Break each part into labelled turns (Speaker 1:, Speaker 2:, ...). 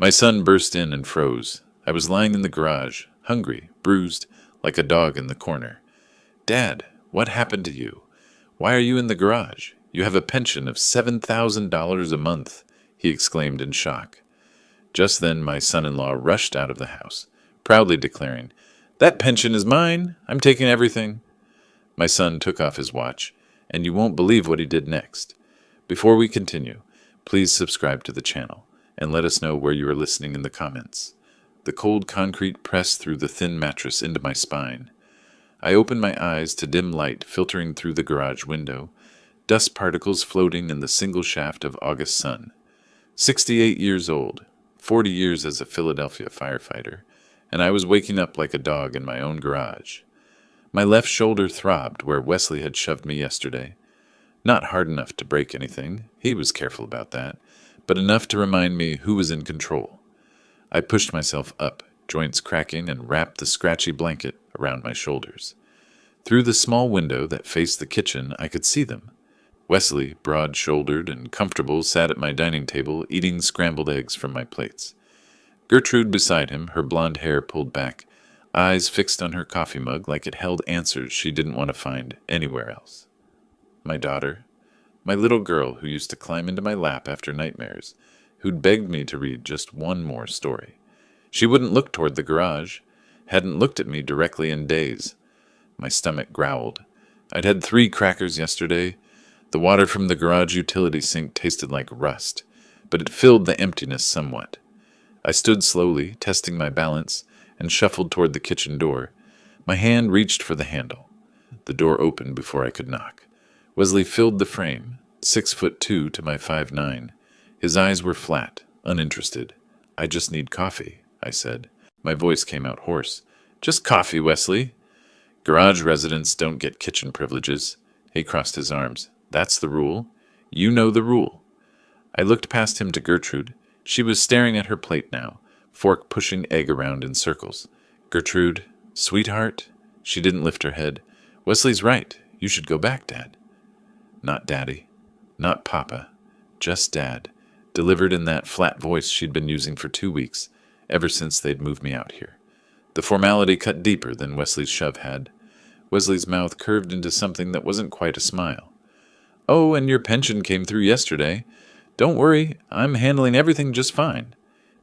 Speaker 1: My son burst in and froze. I was lying in the garage, hungry, bruised, like a dog in the corner. "Dad, what happened to you? Why are you in the garage? You have a pension of $7,000 a month," he exclaimed in shock. Just then my son-in-law rushed out of the house, proudly declaring, "That pension is mine. I'm taking everything." My son took off his watch, and you won't believe what he did next. Before we continue, please subscribe to the channel, and let us know where you are listening in the comments. The cold concrete pressed through the thin mattress into my spine. I opened my eyes to dim light filtering through the garage window, dust particles floating in the single shaft of August sun. 68 years old, 40 years as a Philadelphia firefighter, and I was waking up like a dog in my own garage. My left shoulder throbbed where Wesley had shoved me yesterday. Not hard enough to break anything, he was careful about that, but enough to remind me who was in control. I pushed myself up, joints cracking, and wrapped the scratchy blanket around my shoulders. Through the small window that faced the kitchen, I could see them. Wesley, broad-shouldered and comfortable, sat at my dining table eating scrambled eggs from my plates. Gertrude beside him, her blonde hair pulled back, eyes fixed on her coffee mug like it held answers she didn't want to find anywhere else. My daughter, my little girl who used to climb into my lap after nightmares, who'd begged me to read just one more story. She wouldn't look toward the garage, hadn't looked at me directly in days. My stomach growled. I'd had 3 crackers yesterday. The water from the garage utility sink tasted like rust, but it filled the emptiness somewhat. I stood slowly, testing my balance, and shuffled toward the kitchen door. My hand reached for the handle. The door opened before I could knock. Wesley filled the frame, 6'2" to my 5'9". His eyes were flat, uninterested. "I just need coffee," I said. My voice came out hoarse. "Just coffee, Wesley." "Garage residents don't get kitchen privileges." He crossed his arms. "That's the rule. You know the rule." I looked past him to Gertrude. She was staring at her plate now, fork pushing egg around in circles. "Gertrude, sweetheart." She didn't lift her head. "Wesley's right. You should go back, Dad." "Not Daddy. Not Papa. Just Dad," delivered in that flat voice she'd been using for 2 weeks, ever since they'd moved me out here. The formality cut deeper than Wesley's shove had. Wesley's mouth curved into something that wasn't quite a smile. "Oh, and your pension came through yesterday. Don't worry, I'm handling everything just fine."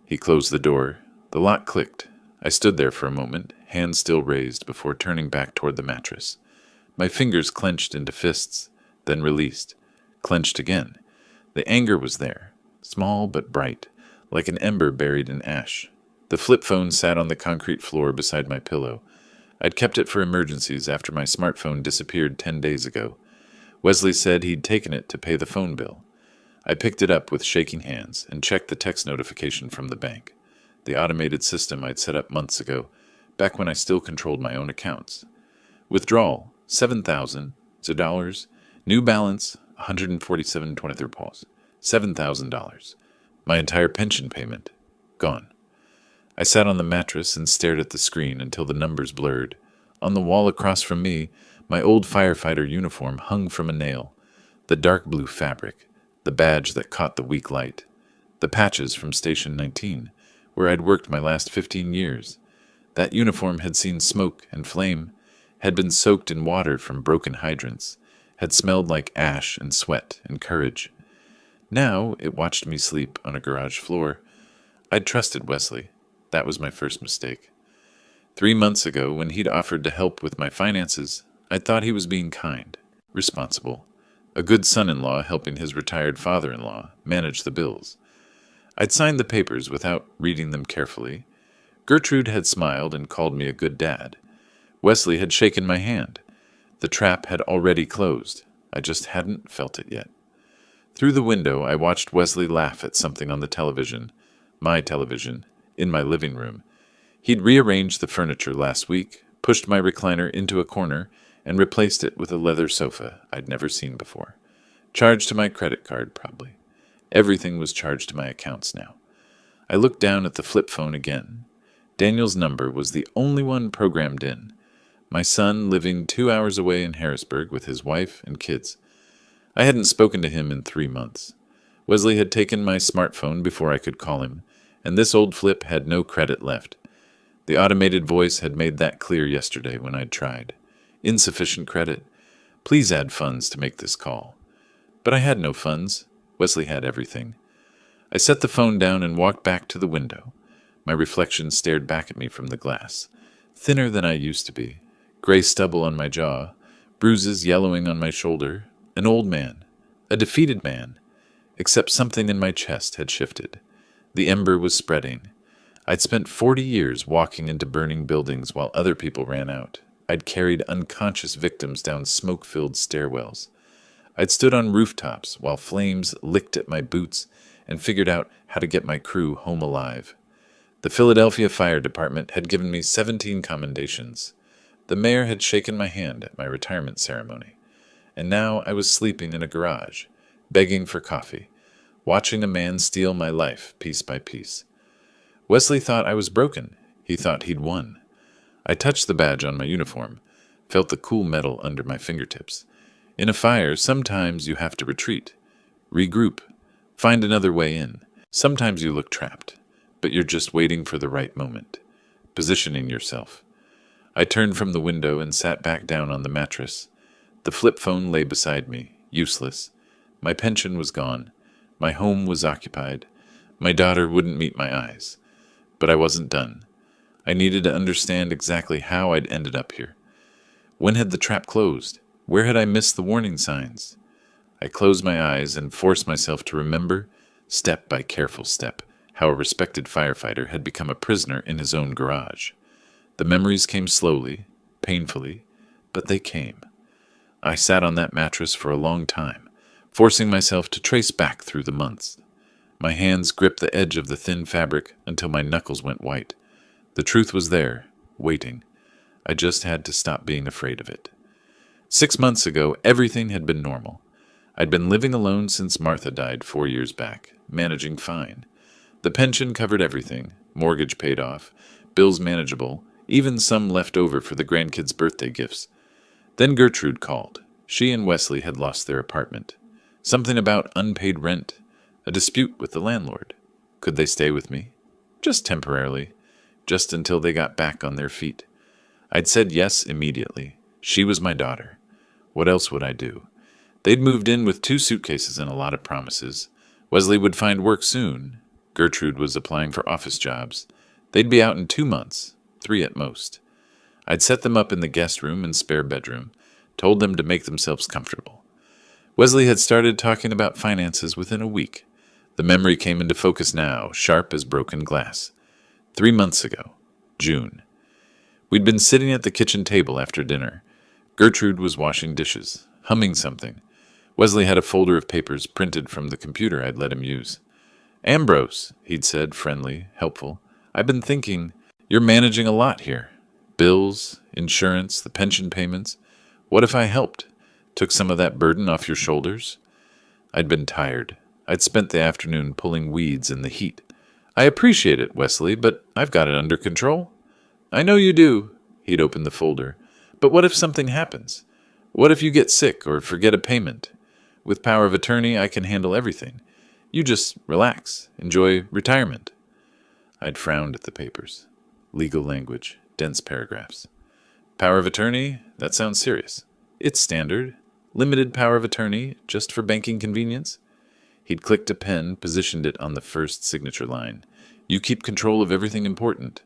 Speaker 1: He closed the door. The lock clicked. I stood there for a moment, hands still raised, before turning back toward the mattress. My fingers clenched into fists, then released. Clenched again. The anger was there, small but bright, like an ember buried in ash. The flip phone sat on the concrete floor beside my pillow. I'd kept it for emergencies after my smartphone disappeared 10 days ago. Wesley said he'd taken it to pay the phone bill. I picked it up with shaking hands and checked the text notification from the bank, the automated system I'd set up months ago, back when I still controlled my own accounts. Withdrawal, $7,000. New balance, 147.23 pause. $7,000. My entire pension payment. Gone. I sat on the mattress and stared at the screen until the numbers blurred. On the wall across from me, my old firefighter uniform hung from a nail. The dark blue fabric, the badge that caught the weak light. The patches from Station 19, where I'd worked my last 15 years. That uniform had seen smoke and flame, had been soaked in water from broken hydrants, had smelled like ash and sweat and courage. Now it watched me sleep on a garage floor. I'd trusted Wesley. That was my first mistake. 3 months ago, when he'd offered to help with my finances, I'd thought he was being kind, responsible, a good son-in-law helping his retired father-in-law manage the bills. I'd signed the papers without reading them carefully. Gertrude had smiled and called me a good dad. Wesley had shaken my hand. The trap had already closed. I just hadn't felt it yet. Through the window, I watched Wesley laugh at something on the television, my television, in my living room. He'd rearranged the furniture last week, pushed my recliner into a corner, and replaced it with a leather sofa I'd never seen before. Charged to my credit card, probably. Everything was charged to my accounts now. I looked down at the flip phone again. Daniel's number was the only one programmed in. My son living 2 hours away in Harrisburg with his wife and kids. I hadn't spoken to him in 3 months. Wesley had taken my smartphone before I could call him, and this old flip had no credit left. The automated voice had made that clear yesterday when I'd tried. Insufficient credit. Please add funds to make this call. But I had no funds. Wesley had everything. I set the phone down and walked back to the window. My reflection stared back at me from the glass. Thinner than I used to be. Gray stubble on my jaw. Bruises yellowing on my shoulder. An old man. A defeated man. Except something in my chest had shifted. The ember was spreading. I'd spent 40 years walking into burning buildings while other people ran out. I'd carried unconscious victims down smoke-filled stairwells. I'd stood on rooftops while flames licked at my boots and figured out how to get my crew home alive. The Philadelphia Fire Department had given me 17 commendations. The mayor had shaken my hand at my retirement ceremony. And now I was sleeping in a garage, begging for coffee, watching a man steal my life piece by piece. Wesley thought I was broken. He thought he'd won. I touched the badge on my uniform, felt the cool metal under my fingertips. In a fire, sometimes you have to retreat, regroup, find another way in. Sometimes you look trapped, but you're just waiting for the right moment, positioning yourself. I turned from the window and sat back down on the mattress. The flip phone lay beside me, useless. My pension was gone. My home was occupied. My daughter wouldn't meet my eyes. But I wasn't done. I needed to understand exactly how I'd ended up here. When had the trap closed? Where had I missed the warning signs? I closed my eyes and forced myself to remember, step by careful step, how a respected firefighter had become a prisoner in his own garage. The memories came slowly, painfully, but they came. I sat on that mattress for a long time, forcing myself to trace back through the months. My hands gripped the edge of the thin fabric until my knuckles went white. The truth was there, waiting. I just had to stop being afraid of it. 6 months ago, everything had been normal. I'd been living alone since Martha died 4 years back, managing fine. The pension covered everything, mortgage paid off, bills manageable, even some left over for the grandkids' birthday gifts. Then Gertrude called. She and Wesley had lost their apartment. Something about unpaid rent, a dispute with the landlord. Could they stay with me? Just temporarily, just until they got back on their feet. I'd said yes immediately. She was my daughter. What else would I do? They'd moved in with 2 suitcases and a lot of promises. Wesley would find work soon. Gertrude was applying for office jobs. They'd be out in 2 months, 3 at most. I'd set them up in the guest room and spare bedroom, told them to make themselves comfortable. Wesley had started talking about finances within a week. The memory came into focus now, sharp as broken glass. 3 months ago, June. We'd been sitting at the kitchen table after dinner. Gertrude was washing dishes, humming something. Wesley had a folder of papers printed from the computer I'd let him use. "Ambrose," he'd said, friendly, helpful. "I've been thinking, you're managing a lot here. Bills, insurance, the pension payments. What if I helped? Took some of that burden off your shoulders?" I'd been tired. I'd spent the afternoon pulling weeds in the heat. "I appreciate it, Wesley, but I've got it under control." "I know you do." He'd opened the folder. "But what if something happens? What if you get sick or forget a payment? With power of attorney, I can handle everything. You just relax, enjoy retirement." I'd frowned at the papers. Legal language, dense paragraphs. "Power of attorney? That sounds serious." "It's standard. Limited power of attorney, just for banking convenience." He'd clicked a pen, positioned it on the first signature line. "You keep control of everything important."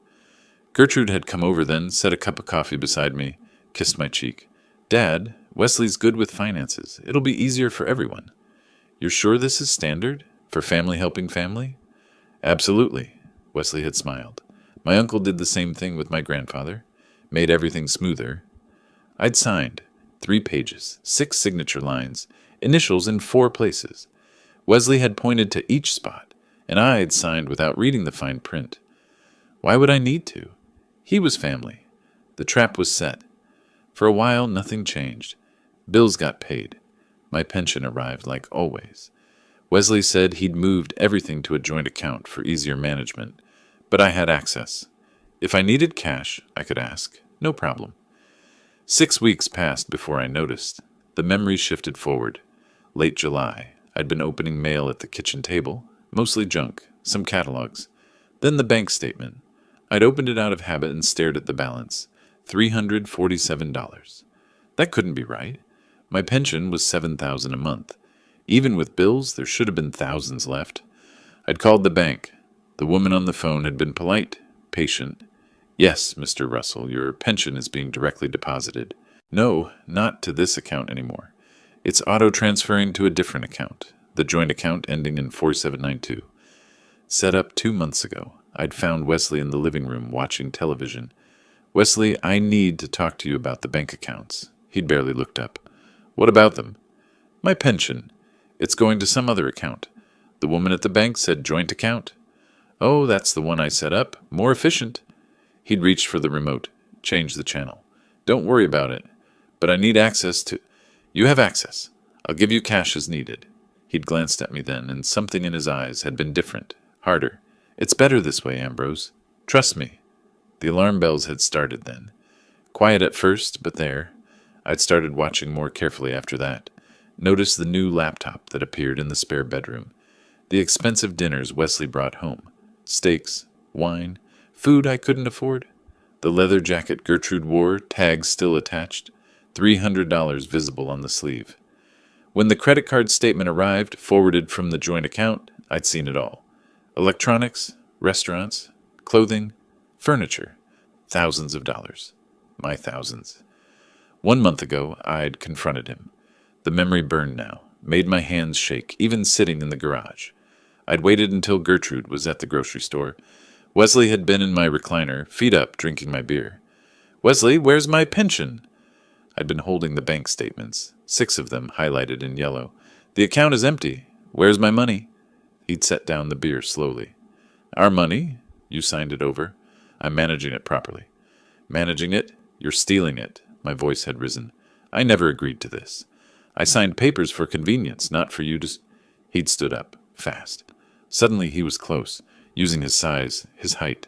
Speaker 1: Gertrude had come over then, set a cup of coffee beside me, kissed my cheek. "Dad, Wesley's good with finances. It'll be easier for everyone." "You're sure this is standard? For family helping family?" "Absolutely." Wesley had smiled. "My uncle did the same thing with my grandfather. Made everything smoother." I'd signed. 3 pages, 6 signature lines, initials in 4 places. Wesley had pointed to each spot, and I had signed without reading the fine print. Why would I need to? He was family. The trap was set. For a while, nothing changed. Bills got paid. My pension arrived like always. Wesley said he'd moved everything to a joint account for easier management, but I had access. If I needed cash, I could ask. No problem. 6 weeks passed before I noticed. The memories shifted forward. Late July. I'd been opening mail at the kitchen table, mostly junk, some catalogs. Then the bank statement. I'd opened it out of habit and stared at the balance. $347. That couldn't be right. My pension was $7,000 a month. Even with bills, there should have been thousands left. I'd called the bank. The woman on the phone had been polite, patient. Yes, Mr. Russell, your pension is being directly deposited. No, not to this account anymore. It's auto-transferring to a different account, the joint account ending in 4792. Set up 2 months ago. I'd found Wesley in the living room watching television. Wesley, I need to talk to you about the bank accounts. He'd barely looked up. What about them? My pension. It's going to some other account. The woman at the bank said joint account. Oh, that's the one I set up. More efficient. He'd reached for the remote, changed the channel. Don't worry about it. But I need access to... You have access. I'll give you cash as needed. He'd glanced at me then, and something in his eyes had been different, harder. It's better this way, Ambrose. Trust me. The alarm bells had started then. Quiet at first, but there. I'd started watching more carefully after that. Noticed the new laptop that appeared in the spare bedroom. The expensive dinners Wesley brought home. Steaks, wine, food I couldn't afford. The leather jacket Gertrude wore, tags still attached. $300 visible on the sleeve. When the credit card statement arrived, forwarded from the joint account, I'd seen it all. Electronics, restaurants, clothing, furniture. Thousands of dollars. My thousands. 1 month ago, I'd confronted him. The memory burned now, made my hands shake, even sitting in the garage. I'd waited until Gertrude was at the grocery store. Wesley had been in my recliner, feet up, drinking my beer. Wesley, where's my pension? I'd been holding the bank statements, 6 of them highlighted in yellow. The account is empty. Where's my money? He'd set down the beer slowly. Our money? You signed it over. I'm managing it properly. Managing it? You're stealing it. My voice had risen. I never agreed to this. I signed papers for convenience, not for you to... He'd stood up, fast. Suddenly he was close, using his size, his height.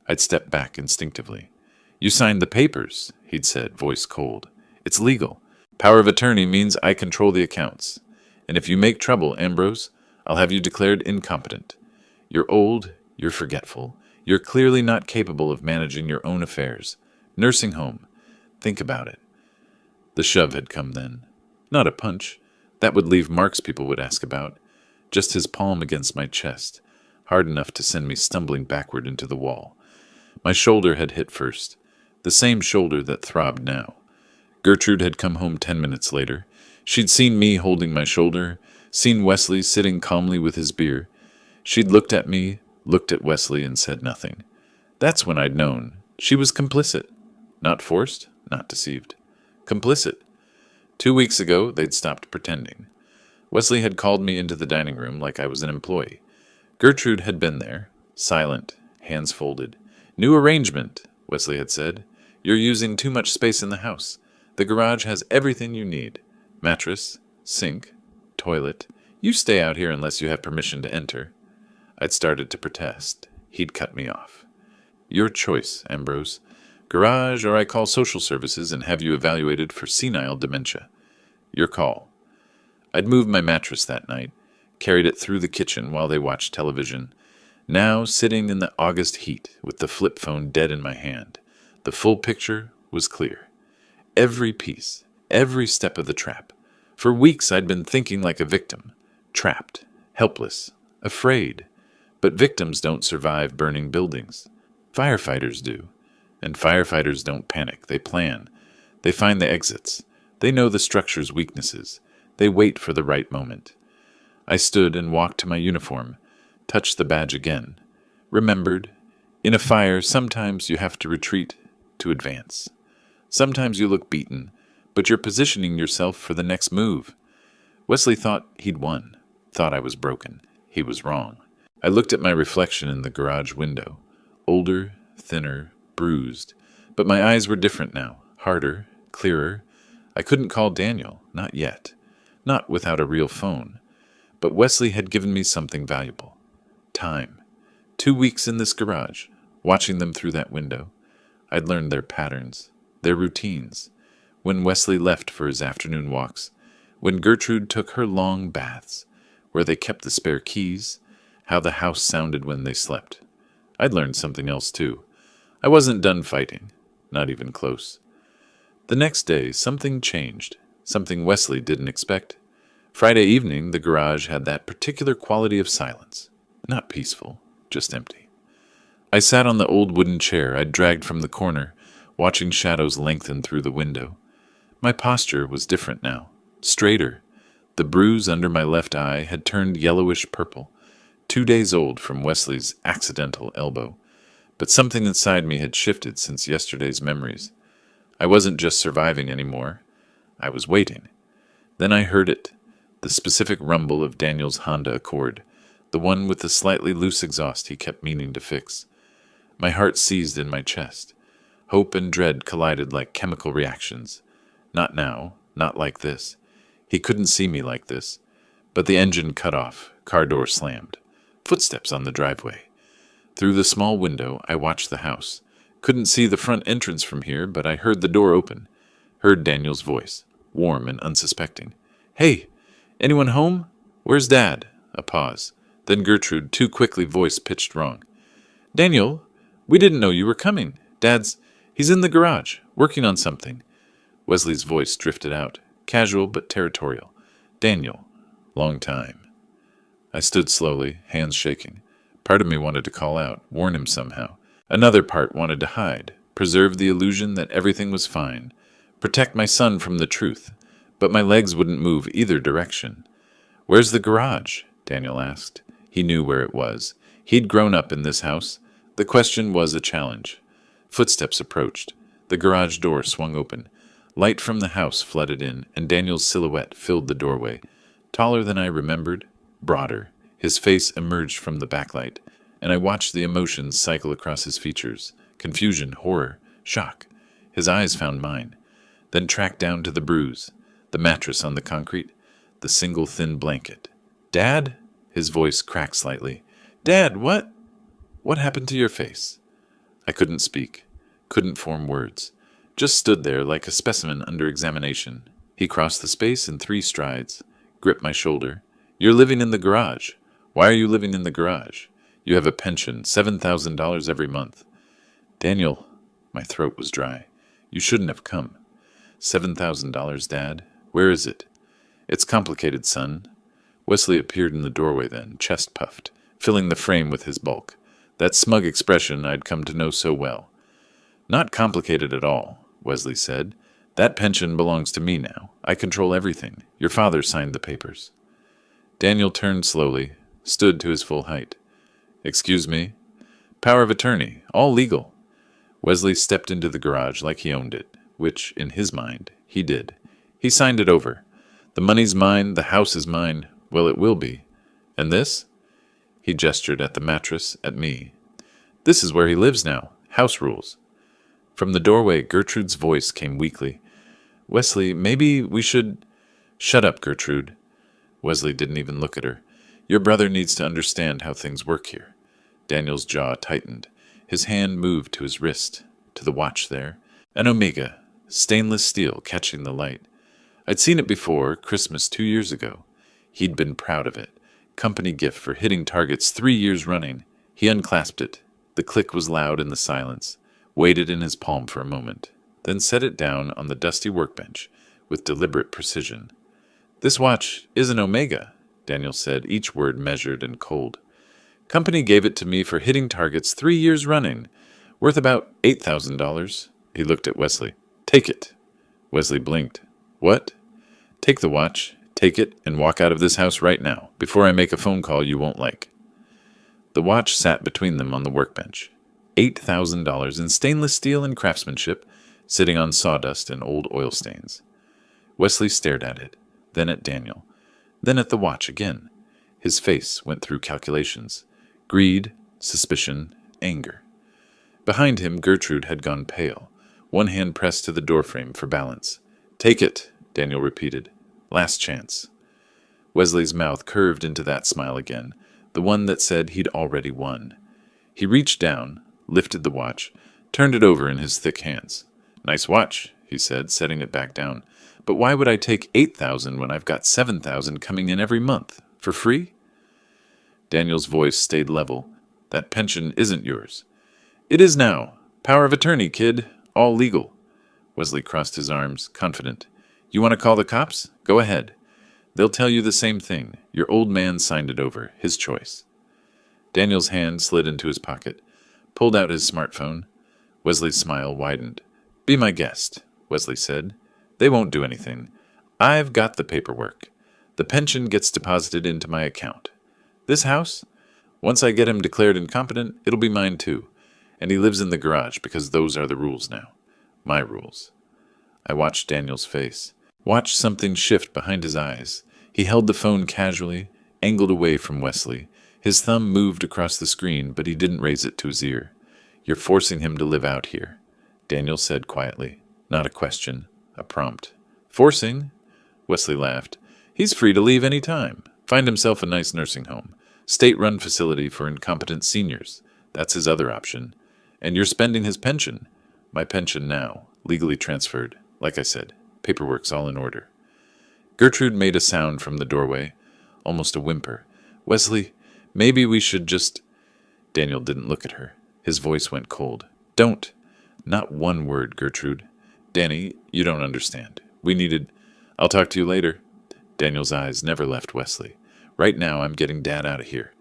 Speaker 1: I'd stepped back instinctively. You signed the papers, he'd said, voice cold. It's legal. Power of attorney means I control the accounts. And if you make trouble, Ambrose, I'll have you declared incompetent. You're old, you're forgetful. You're clearly not capable of managing your own affairs. Nursing home. Think about it. The shove had come then. Not a punch. That would leave marks people would ask about. Just his palm against my chest, hard enough to send me stumbling backward into the wall. My shoulder had hit first, the same shoulder that throbbed now. Gertrude had come home 10 minutes later. She'd seen me holding my shoulder, seen Wesley sitting calmly with his beer. She'd looked at me, looked at Wesley, and said nothing. That's when I'd known. She was complicit. Not forced, not deceived. Complicit. 2 weeks ago, they'd stopped pretending. Wesley had called me into the dining room like I was an employee. Gertrude had been there, silent, hands folded. New arrangement, Wesley had said. You're using too much space in the house. The garage has everything you need. Mattress, sink, toilet. You stay out here unless you have permission to enter. I'd started to protest. He'd cut me off. Your choice, Ambrose. Garage, or I call social services and have you evaluated for senile dementia. Your call. I'd moved my mattress that night, carried it through the kitchen while they watched television. Now, sitting in the August heat with the flip phone dead in my hand, the full picture was clear. Every piece, every step of the trap. For weeks I'd been thinking like a victim. Trapped, helpless, afraid. But victims don't survive burning buildings. Firefighters do. And firefighters don't panic. They plan. They find the exits. They know the structure's weaknesses. They wait for the right moment. I stood and walked to my uniform, touched the badge again. Remembered, in a fire, sometimes you have to retreat to advance. Sometimes you look beaten, but you're positioning yourself for the next move. Wesley thought he'd won, thought I was broken. He was wrong. I looked at my reflection in the garage window. Older, thinner, bruised. But my eyes were different now, harder, clearer. I couldn't call Daniel, not yet. Not without a real phone. But Wesley had given me something valuable. Time. 2 weeks in this garage, watching them through that window. I'd learned their patterns, their routines. When Wesley left for his afternoon walks, when Gertrude took her long baths, where they kept the spare keys, how the house sounded when they slept. I'd learned something else too. I wasn't done fighting. Not even close. The next day, something changed. Something Wesley didn't expect. Friday evening, the garage had that particular quality of silence. Not peaceful, just empty. I sat on the old wooden chair I'd dragged from the corner, watching shadows lengthen through the window. My posture was different now, straighter. The bruise under my left eye had turned yellowish purple, 2 days old from Wesley's accidental elbow. But something inside me had shifted since yesterday's memories. I wasn't just surviving anymore. I was waiting. Then I heard it, the specific rumble of Daniel's Honda Accord, the one with the slightly loose exhaust he kept meaning to fix. My heart seized in my chest. Hope and dread collided like chemical reactions. Not now, not like this. He couldn't see me like this. But the engine cut off, car door slammed. Footsteps on the driveway. Through the small window, I watched the house. Couldn't see the front entrance from here, but I heard the door open. Heard Daniel's voice, warm and unsuspecting. "Hey, anyone home? Where's Dad?" A pause. Then Gertrude, too quickly voice pitched wrong. "Daniel, we didn't know you were coming. He's in the garage, working on something." Wesley's voice drifted out, casual but territorial. "Daniel, long time." I stood slowly, hands shaking. Part of me wanted to call out, warn him somehow. Another part wanted to hide, preserve the illusion that everything was fine, protect my son from the truth. But my legs wouldn't move either direction. "Where's the garage?" Daniel asked. He knew where it was. He'd grown up in this house. The question was a challenge. Footsteps approached. The garage door swung open. Light from the house flooded in, and Daniel's silhouette filled the doorway. Taller than I remembered, broader. His face emerged from the backlight, and I watched the emotions cycle across his features. Confusion, horror, shock. His eyes found mine, then tracked down to the bruise, the mattress on the concrete, the single thin blanket. "Dad?" His voice cracked slightly. "Dad, what? What happened to your face?" I couldn't speak, couldn't form words. Just stood there like a specimen under examination. He crossed the space in 3 strides, gripped my shoulder. "You're living in the garage. Why are you living in the garage? You have a pension, $7,000 every month." "Daniel," my throat was dry. "You shouldn't have come." $7,000, Dad? Where is it?" "It's complicated, son." Wesley appeared in the doorway then, chest puffed, filling the frame with his bulk. That smug expression I'd come to know so well. "Not complicated at all," Wesley said. "That pension belongs to me now. I control everything. Your father signed the papers." Daniel turned slowly, stood to his full height. "Excuse me?" "Power of attorney, all legal." Wesley stepped into the garage like he owned it, which, in his mind, he did. He signed it over. "The money's mine, the house is mine. Well, it will be. And this?" He gestured at the mattress, at me. "This is where he lives now. House rules." From the doorway, Gertrude's voice came weakly. "Wesley, maybe we should—" "Shut up, Gertrude." Wesley didn't even look at her. "Your brother needs to understand how things work here." Daniel's jaw tightened. His hand moved to his wrist, to the watch there. An Omega, stainless steel catching the light. I'd seen it before, Christmas 2 years ago. He'd been proud of it. Company gift for hitting targets 3 years running. He unclasped it. The click was loud in the silence. Waited in his palm for a moment, then set it down on the dusty workbench with deliberate precision. "This watch is an Omega," Daniel said, each word measured and cold. "Company gave it to me for hitting targets 3 years running, worth about $8,000. He looked at Wesley. "Take it." Wesley blinked. "What?" "Take the watch, take it, and walk out of this house right now, before I make a phone call you won't like." The watch sat between them on the workbench. $8,000 in stainless steel and craftsmanship, sitting on sawdust and old oil stains. Wesley stared at it, then at Daniel, then at the watch again. His face went through calculations. Greed, suspicion, anger. Behind him, Gertrude had gone pale, one hand pressed to the doorframe for balance. "Take it," Daniel repeated. "Last chance." Wesley's mouth curved into that smile again, the one that said he'd already won. He reached down, lifted the watch, turned it over in his thick hands. "Nice watch," he said, setting it back down. "But why would I take $8,000 when I've got $7,000 coming in every month? For free?" Daniel's voice stayed level. That pension isn't yours. It is now. Power of attorney, kid. All legal. Wesley crossed his arms, confident. You want to call the cops? Go ahead. They'll tell you the same thing. Your old man signed it over. His choice. Daniel's hand slid into his pocket, pulled out his smartphone. Wesley's smile widened. Be my guest, Wesley said. They won't do anything. I've got the paperwork. The pension gets deposited into my account. This house? Once I get him declared incompetent, it'll be mine too. And he lives in the garage because those are the rules now. My rules. I watched Daniel's face. Watched something shift behind his eyes. He held the phone casually, angled away from Wesley. His thumb moved across the screen, but he didn't raise it to his ear. You're forcing him to live out here, Daniel said quietly. Not a question, a prompt. Forcing? Wesley laughed. He's free to leave any time. Find himself a nice nursing home. State-run facility for incompetent seniors. That's his other option. And you're spending his pension. My pension now, legally transferred. Like I said, paperwork's all in order. Gertrude made a sound from the doorway, almost a whimper. Wesley, maybe we should just... Daniel didn't look at her. His voice went cold. Don't. Not one word, Gertrude. Danny, you don't understand. We needed... I'll talk to you later. Daniel's eyes never left Wesley. Right now, I'm getting Dad out of here.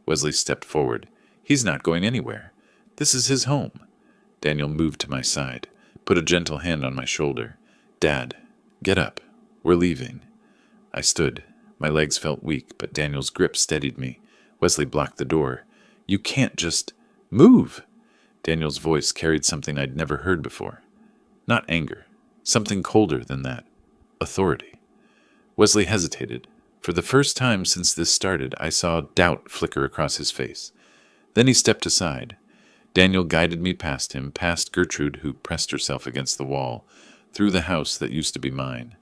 Speaker 1: Wesley stepped forward. He's not going anywhere. This is his home. Daniel moved to my side, put a gentle hand on my shoulder. Dad, get up. We're leaving. I stood. My legs felt weak, but Daniel's grip steadied me. Wesley blocked the door. You can't just... Move! Daniel's voice carried something I'd never heard before. Not anger. Something colder than that. Authority. Wesley hesitated. For the first time since this started, I saw doubt flicker across his face. Then he stepped aside. Daniel guided me past him, past Gertrude, who pressed herself against the wall, through the house that used to be mine.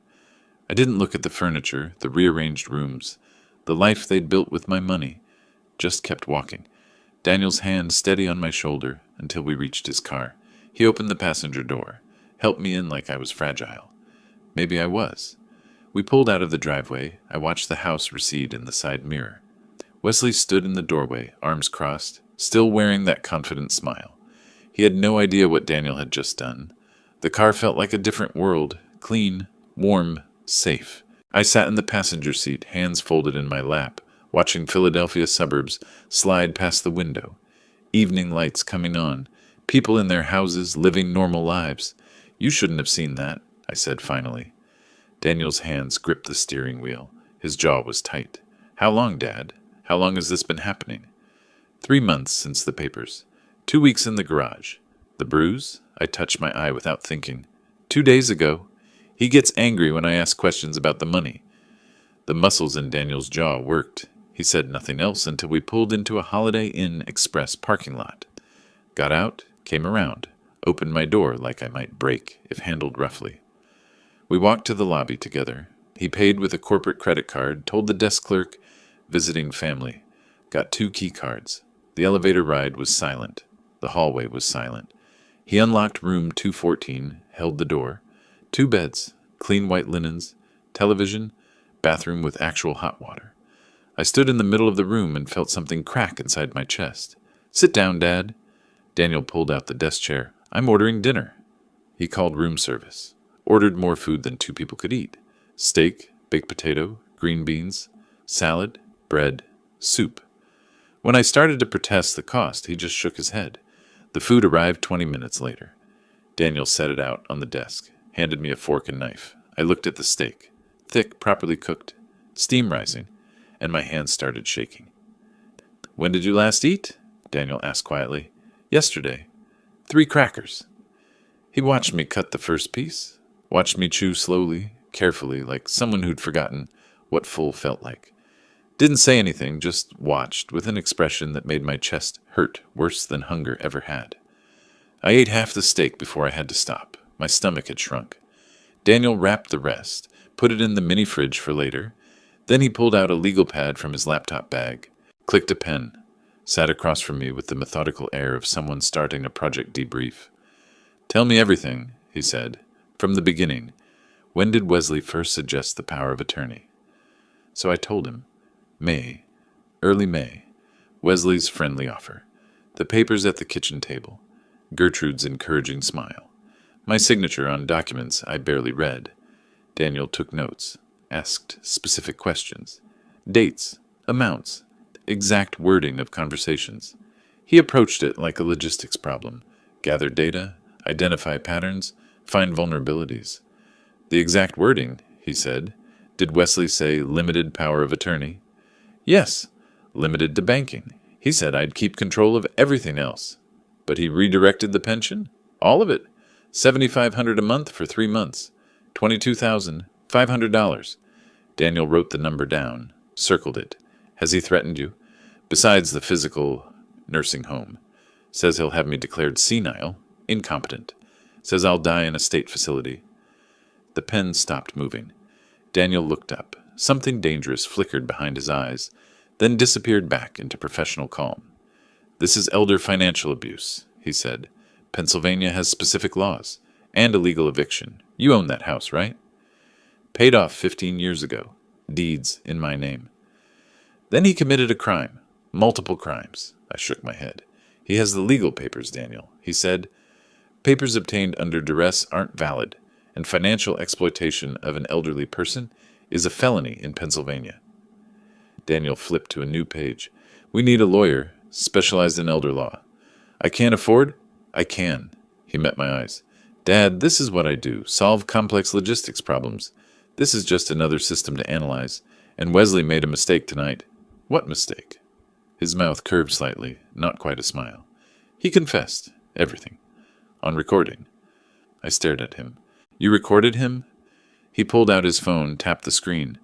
Speaker 1: I didn't look at the furniture, the rearranged rooms, the life they'd built with my money, just kept walking. Daniel's hand steady on my shoulder until we reached his car. He opened the passenger door, helped me in like I was fragile. Maybe I was. We pulled out of the driveway. I watched the house recede in the side mirror. Wesley stood in the doorway, arms crossed, still wearing that confident smile. He had no idea what Daniel had just done. The car felt like a different world, clean, warm, safe. I sat in the passenger seat, hands folded in my lap, watching Philadelphia suburbs slide past the window. Evening lights coming on, people in their houses living normal lives. You shouldn't have seen that, I said finally. Daniel's hands gripped the steering wheel. His jaw was tight. How long, Dad? How long has this been happening? 3 months since the papers. 2 weeks in the garage. The bruise? I touched my eye without thinking. 2 days ago. He gets angry when I ask questions about the money. The muscles in Daniel's jaw worked. He said nothing else until we pulled into a Holiday Inn Express parking lot. Got out, came around, opened my door like I might break if handled roughly. We walked to the lobby together. He paid with a corporate credit card, told the desk clerk, visiting family. Got 2 key cards. The elevator ride was silent. The hallway was silent. He unlocked room 214, held the door. 2 beds, clean white linens, television, bathroom with actual hot water. I stood in the middle of the room and felt something crack inside my chest. Sit down, Dad. Daniel pulled out the desk chair. I'm ordering dinner. He called room service. Ordered more food than 2 people could eat. Steak, baked potato, green beans, salad, bread, soup. When I started to protest the cost, he just shook his head. The food arrived 20 minutes later. Daniel set it out on the desk, handed me a fork and knife. I looked at the steak. Thick, properly cooked, steam rising, and my hands started shaking. When did you last eat? Daniel asked quietly. Yesterday. 3 crackers. He watched me cut the first piece, watched me chew slowly, carefully, like someone who'd forgotten what full felt like. Didn't say anything, just watched, with an expression that made my chest hurt worse than hunger ever had. I ate half the steak before I had to stop. My stomach had shrunk. Daniel wrapped the rest, put it in the mini fridge for later. Then he pulled out a legal pad from his laptop bag, clicked a pen, sat across from me with the methodical air of someone starting a project debrief. Tell me everything, he said, from the beginning. When did Wesley first suggest the power of attorney? So I told him. May, early May, Wesley's friendly offer. The papers at the kitchen table. Gertrude's encouraging smile. My signature on documents I barely read. Daniel took notes, asked specific questions. Dates, amounts, exact wording of conversations. He approached it like a logistics problem. Gather data, identify patterns, find vulnerabilities. The exact wording, he said. Did Wesley say limited power of attorney? Yes, limited to banking. He said I'd keep control of everything else. But he redirected the pension? All of it. $7,500 a month for 3 months. $22,500. Daniel wrote the number down, circled it. Has he threatened you? Besides the physical nursing home. Says he'll have me declared senile, incompetent. Says I'll die in a state facility. The pen stopped moving. Daniel looked up. Something dangerous flickered behind his eyes, then disappeared back into professional calm. This is elder financial abuse, he said. Pennsylvania has specific laws, and a legal eviction. You own that house, right? Paid off 15 years ago. Deeds in my name. Then he committed a crime. Multiple crimes. I shook my head. He has the legal papers, Daniel. He said, papers obtained under duress aren't valid, and financial exploitation of an elderly person is a felony in Pennsylvania. Daniel flipped to a new page. We need a lawyer, specialized in elder law. I can't afford? I can. He met my eyes. Dad, this is what I do. Solve complex logistics problems. This is just another system to analyze. And Wesley made a mistake tonight. What mistake? His mouth curved slightly, not quite a smile. He confessed. Everything. On recording. I stared at him. You recorded him? He pulled out his phone, tapped the screen.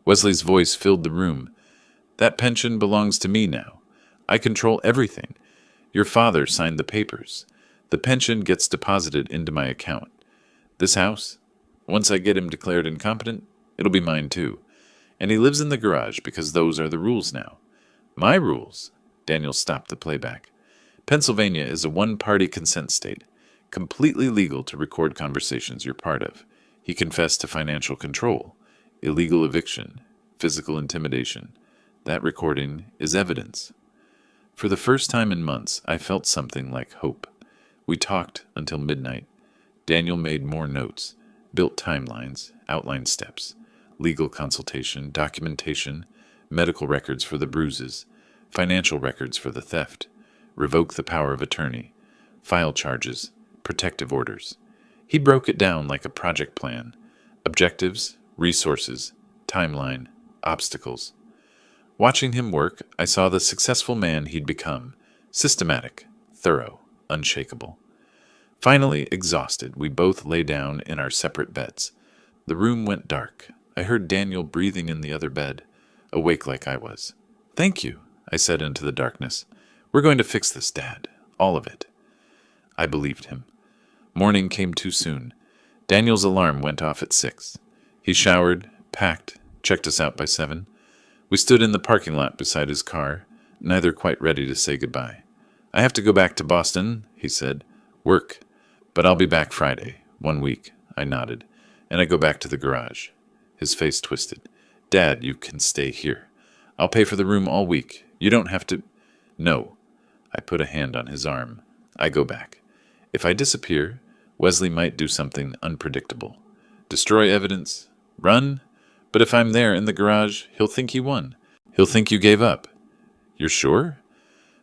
Speaker 1: Wesley's voice filled the room. That pension belongs to me now. I control everything. Your father signed the papers. The pension gets deposited into my account. This house, once I get him declared incompetent, it'll be mine too. And he lives in the garage because those are the rules now. My rules? Daniel stopped the playback. Pennsylvania is a one-party consent state, completely legal to record conversations you're part of. He confessed to financial control, illegal eviction, physical intimidation. That recording is evidence. For the first time in months, I felt something like hope. We talked until midnight. Daniel made more notes, built timelines, outlined steps, legal consultation, documentation, medical records for the bruises, financial records for the theft, revoke the power of attorney, file charges, protective orders. He broke it down like a project plan. Objectives, resources, timeline, obstacles. Watching him work, I saw the successful man he'd become. Systematic, thorough, unshakable. Finally, exhausted, we both lay down in our separate beds. The room went dark. I heard Daniel breathing in the other bed, awake like I was. Thank you, I said into the darkness. We're going to fix this, Dad. All of it. I believed him. Morning came too soon. Daniel's alarm went off at 6. He showered, packed, checked us out by 7. We stood in the parking lot beside his car, neither quite ready to say goodbye. I have to go back to Boston, he said. Work. But I'll be back Friday. 1 week. I nodded. And I go back to the garage. His face twisted. Dad, you can stay here. I'll pay for the room all week. You don't have to... No. I put a hand on his arm. I go back. If I disappear, Wesley might do something unpredictable. Destroy evidence. Run. But if I'm there in the garage, he'll think he won. He'll think you gave up. You're sure?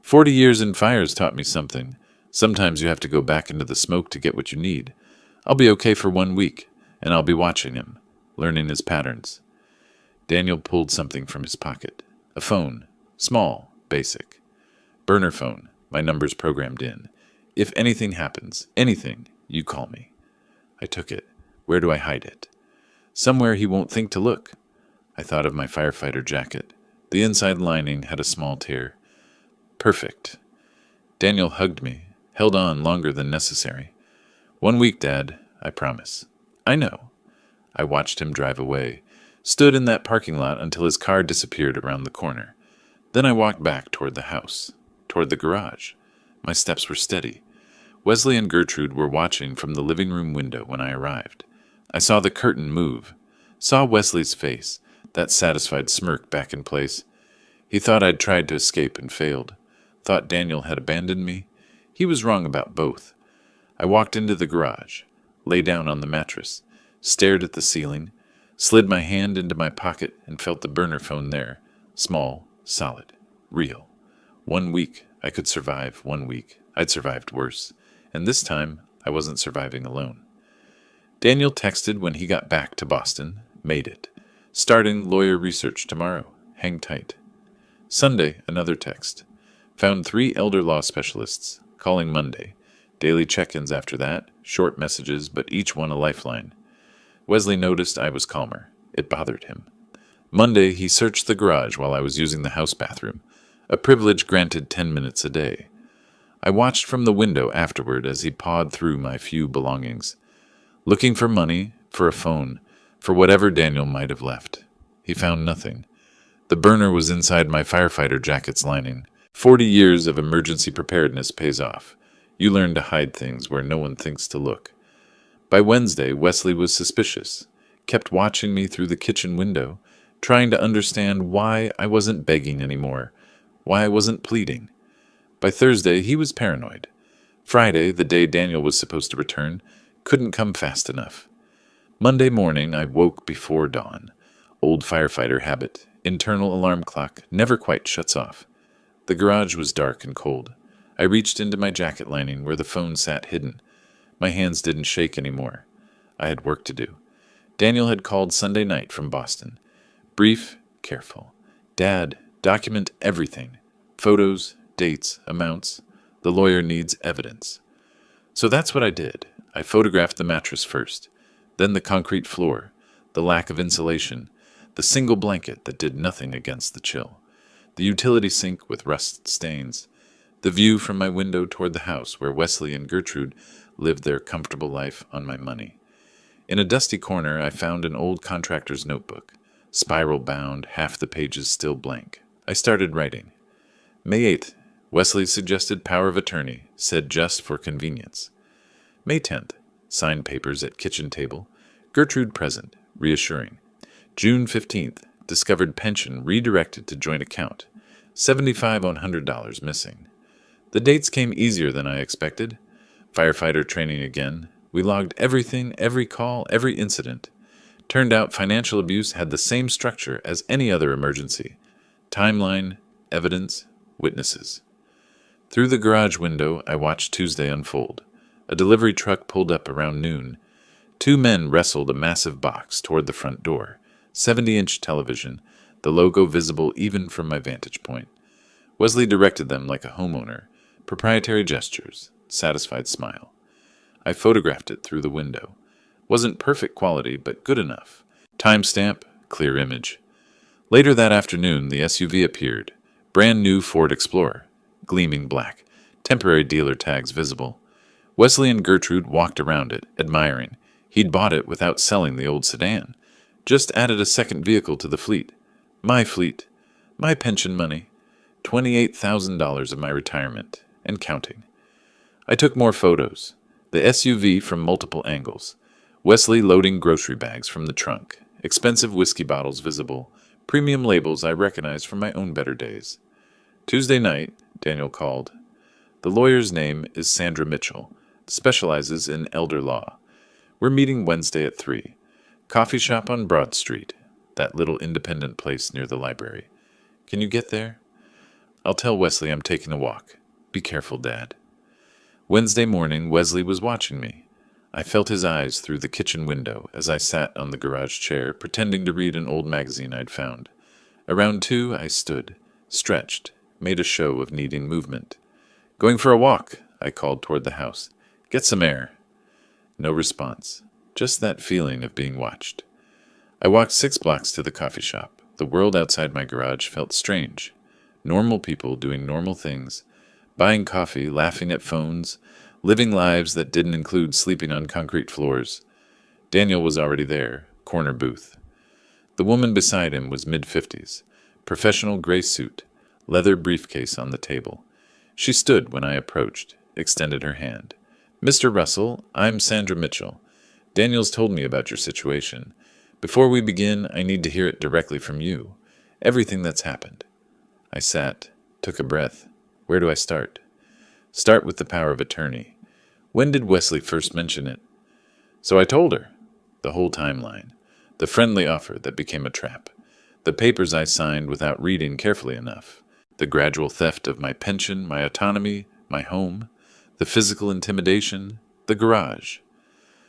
Speaker 1: 40 years in fires taught me something. Sometimes you have to go back into the smoke to get what you need. I'll be okay for 1 week, and I'll be watching him, learning his patterns. Daniel pulled something from his pocket. A phone. Small. Basic. Burner phone. My number's programmed in. If anything happens, anything, you call me. I took it. Where do I hide it? Somewhere he won't think to look. I thought of my firefighter jacket. The inside lining had a small tear. Perfect. Daniel hugged me, held on longer than necessary. 1 week, Dad, I promise. I know. I watched him drive away, stood in that parking lot until his car disappeared around the corner. Then I walked back toward the house, toward the garage. My steps were steady. Wesley and Gertrude were watching from the living room window when I arrived. I saw the curtain move, saw Wesley's face, that satisfied smirk back in place. He thought I'd tried to escape and failed. Thought Daniel had abandoned me. He was wrong about both. I walked into the garage, lay down on the mattress, stared at the ceiling, slid my hand into my pocket and felt the burner phone there. Small, solid, real. 1 week, I could survive 1 week. I'd survived worse. And this time, I wasn't surviving alone. Daniel texted when he got back to Boston. Made it. Starting lawyer research tomorrow. Hang tight. Sunday, another text. Found 3 elder law specialists. Calling Monday. Daily check-ins after that. Short messages, but each one a lifeline. Wesley noticed I was calmer. It bothered him. Monday, he searched the garage while I was using the house bathroom, a privilege granted 10 minutes a day. I watched from the window afterward as he pawed through my few belongings, looking for money, for a phone, for whatever Daniel might have left. He found nothing. The burner was inside my firefighter jacket's lining. 40 years of emergency preparedness pays off. You learn to hide things where no one thinks to look. By Wednesday, Wesley was suspicious, kept watching me through the kitchen window, trying to understand why I wasn't begging anymore, why I wasn't pleading. By Thursday, he was paranoid. Friday, the day Daniel was supposed to return, couldn't come fast enough. Monday morning, I woke before dawn. Old firefighter habit. Internal alarm clock never quite shuts off. The garage was dark and cold. I reached into my jacket lining where the phone sat hidden. My hands didn't shake anymore. I had work to do. Daniel had called Sunday night from Boston. Brief, careful. Dad, document everything. Photos, dates, amounts. The lawyer needs evidence. So that's what I did. I photographed the mattress first, then the concrete floor, the lack of insulation, the single blanket that did nothing against the chill, the utility sink with rust stains, the view from my window toward the house where Wesley and Gertrude lived their comfortable life on my money. In a dusty corner, I found an old contractor's notebook, spiral-bound, half the pages still blank. I started writing. May 8th, Wesley suggested power of attorney, said just for convenience. May 10th, signed papers at kitchen table, Gertrude present, reassuring. June 15th, discovered pension redirected to joint account, $75 on $100 missing. The dates came easier than I expected. Firefighter training again. We logged everything, every call, every incident. Turned out financial abuse had the same structure as any other emergency. Timeline, evidence, witnesses. Through the garage window, I watched Tuesday unfold. A delivery truck pulled up around noon. 2 men wrestled a massive box toward the front door. 70-inch television, the logo visible even from my vantage point. Wesley directed them like a homeowner. Proprietary gestures, satisfied smile. I photographed it through the window. Wasn't perfect quality, but good enough. Timestamp, clear image. Later that afternoon, the SUV appeared. Brand new Ford Explorer, gleaming black, temporary dealer tags visible. Wesley and Gertrude walked around it, admiring. He'd bought it without selling the old sedan. Just added a second vehicle to the fleet. My fleet. My pension money. $28,000 of my retirement. And counting. I took more photos. The SUV from multiple angles. Wesley loading grocery bags from the trunk. Expensive whiskey bottles visible. Premium labels I recognized from my own better days. Tuesday night, Daniel called. The lawyer's name is Sandra Mitchell. Specializes in elder law. We're meeting Wednesday at 3. Coffee shop on Broad Street. That little independent place near the library. Can you get there? I'll tell Wesley I'm taking a walk. Be careful, Dad. Wednesday morning, Wesley was watching me. I felt his eyes through the kitchen window as I sat on the garage chair, pretending to read an old magazine I'd found. Around 2, I stood, stretched, made a show of needing movement. Going for a walk, I called toward the house. Get some air. No response. Just that feeling of being watched. I walked 6 blocks to the coffee shop. The world outside my garage felt strange. Normal people doing normal things. Buying coffee, laughing at phones, living lives that didn't include sleeping on concrete floors. Daniel was already there, corner booth. The woman beside him was mid-50s, professional gray suit, leather briefcase on the table. She stood when I approached, extended her hand. Mr. Russell, I'm Sandra Mitchell. Daniel's told me about your situation. Before we begin, I need to hear it directly from you. Everything that's happened. I sat, took a breath. Where do I start? Start with the power of attorney. When did Wesley first mention it? So I told her. The whole timeline. The friendly offer that became a trap. The papers I signed without reading carefully enough. The gradual theft of my pension, my autonomy, my home. The physical intimidation. The garage.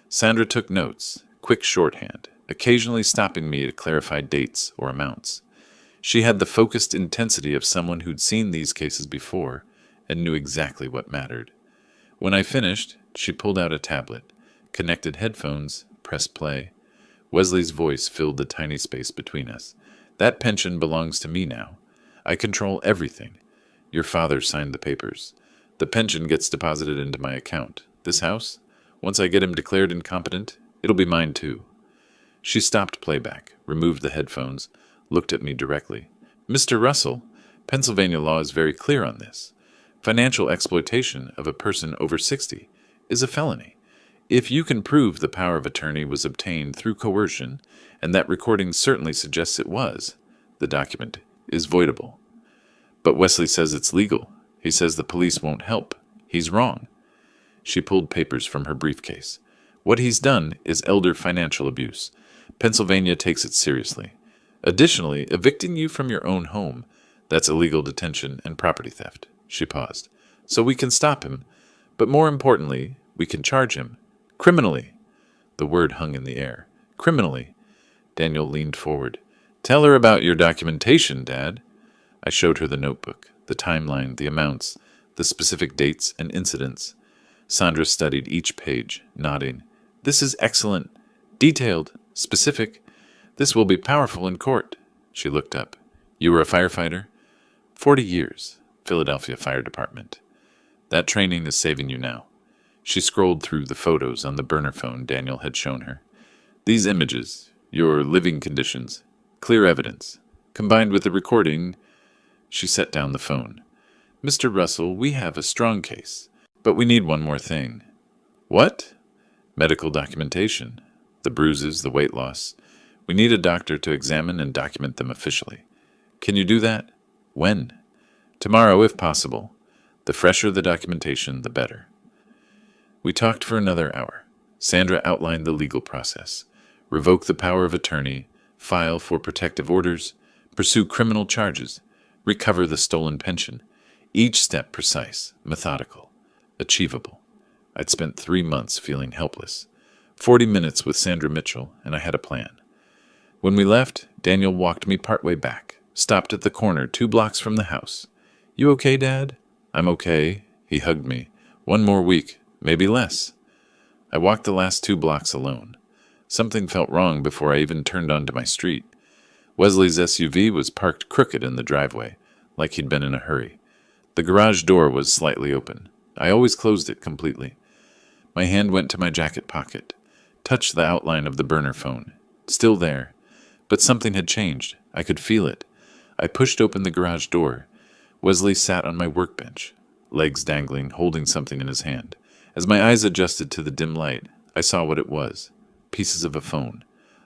Speaker 1: Sandra took notes, quick shorthand, occasionally stopping me to clarify dates or amounts. She had the focused intensity of someone who'd seen these cases before and knew exactly what mattered. When I finished, she pulled out a tablet, connected headphones, pressed play. Wesley's voice filled the tiny space between us. That pension belongs to me now. I control everything. Your father signed the papers. The pension gets deposited into my account. This house? Once I get him declared incompetent, it'll be mine too. She stopped playback, removed the headphones, looked at me directly. Mr. Russell, Pennsylvania law is very clear on this. Financial exploitation of a person over 60 is a felony. If you can prove the power of attorney was obtained through coercion, and that recording certainly suggests it was, the document is voidable. But Wesley says it's legal. He says the police won't help. He's wrong. She pulled papers from her briefcase. What he's done is elder financial abuse. Pennsylvania takes it seriously. Additionally, evicting you from your own home, that's illegal detention and property theft. She paused. So we can stop him, but more importantly, we can charge him. Criminally. The word hung in the air. Criminally. Daniel leaned forward. Tell her about your documentation, Dad. I showed her the notebook, the timeline, the amounts, the specific dates and incidents. Sandra studied each page, nodding. This is excellent. Detailed. Specific. This will be powerful in court. She looked up. You were a firefighter? 40 years. Philadelphia Fire Department. That training is saving you now. She scrolled through the photos on the burner phone Daniel had shown her. These images, your living conditions, clear evidence, combined with the recording. She set down the phone. Mr. Russell, we have a strong case, but we need one more thing. What? Medical documentation. The bruises, the weight loss. We need a doctor to examine and document them officially. Can you do that? When? Tomorrow, if possible. The fresher the documentation, the better. We talked for another hour. Sandra outlined the legal process. Revoke the power of attorney, file for protective orders, pursue criminal charges, recover the stolen pension. Each step precise, methodical, achievable. I'd spent 3 months feeling helpless. 40 minutes with Sandra Mitchell, and I had a plan. When we left, Daniel walked me partway back, stopped at the corner 2 blocks from the house. You okay, Dad? I'm okay. He hugged me. 1 more week, maybe less. I walked the last 2 blocks alone. Something felt wrong before I even turned onto my street. Wesley's SUV was parked crooked in the driveway, like he'd been in a hurry. The garage door was slightly open. I always closed it completely. My hand went to my jacket pocket, touched the outline of the burner phone. Still there. But something had changed. I could feel it. I pushed open the garage door. Wesley sat on my workbench, legs dangling, holding something in his hand. As my eyes adjusted to the dim light, I saw what it was. Pieces of a phone.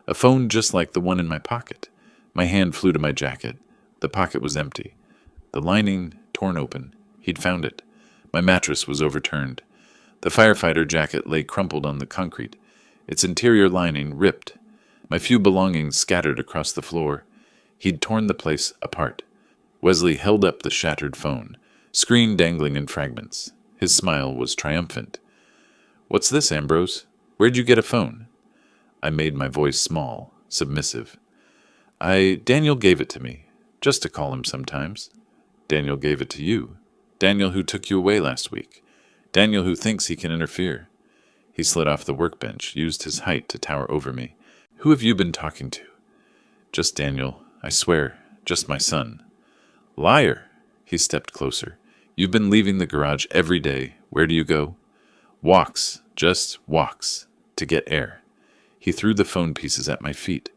Speaker 1: A phone just like the one in my pocket. My hand flew to my jacket. The pocket was empty. The lining torn open. He'd found it. My mattress was overturned. The firefighter jacket lay crumpled on the concrete, its interior lining ripped. My few belongings scattered across the floor. He'd torn the place apart. Wesley held up the shattered phone, screen dangling in fragments. His smile was triumphant. What's this, Ambrose? Where'd you get a phone? I made my voice small, submissive. Daniel gave it to me, just to call him sometimes. Daniel gave it to you. Daniel who took you away last week. Daniel who thinks he can interfere. He slid off the workbench, used his height to tower over me. Who have you been talking to? Just Daniel, I swear, just my son. Liar! He stepped closer. You've been leaving the garage every day. Where do you go? Walks, just walks, to get air. He threw the phone pieces at my feet.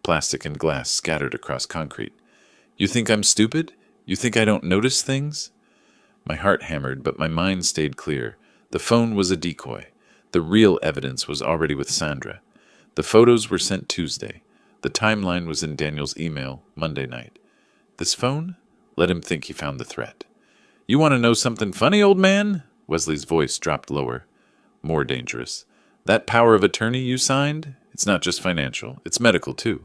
Speaker 1: Plastic and glass scattered across concrete. You think I'm stupid? You think I don't notice things? My heart hammered, but my mind stayed clear. The phone was a decoy. The real evidence was already with Sandra. The photos were sent Tuesday. The timeline was in Daniel's email Monday night. This phone? Let him think he found the threat. You want to know something funny, old man? Wesley's voice dropped lower. More dangerous. That power of attorney you signed? It's not just financial. It's medical, too.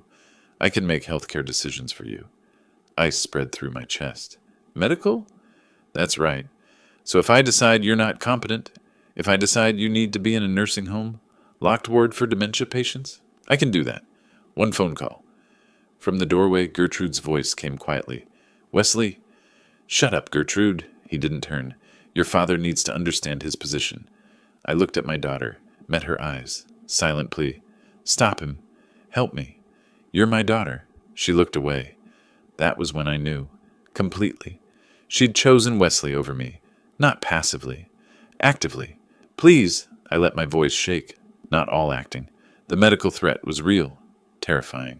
Speaker 1: I can make healthcare decisions for you. Ice spread through my chest. Medical? That's right. So if I decide you're not competent, if I decide you need to be in a nursing home, locked ward for dementia patients, I can do that. One phone call. From the doorway, Gertrude's voice came quietly. Wesley, shut up, Gertrude. He didn't turn. Your father needs to understand his position. I looked at my daughter, met her eyes. Silent plea. Stop him. Help me. You're my daughter. She looked away. That was when I knew. Completely. She'd chosen Wesley over me. Not passively. Actively. Please, I let my voice shake. Not all acting. The medical threat was real. Terrifying.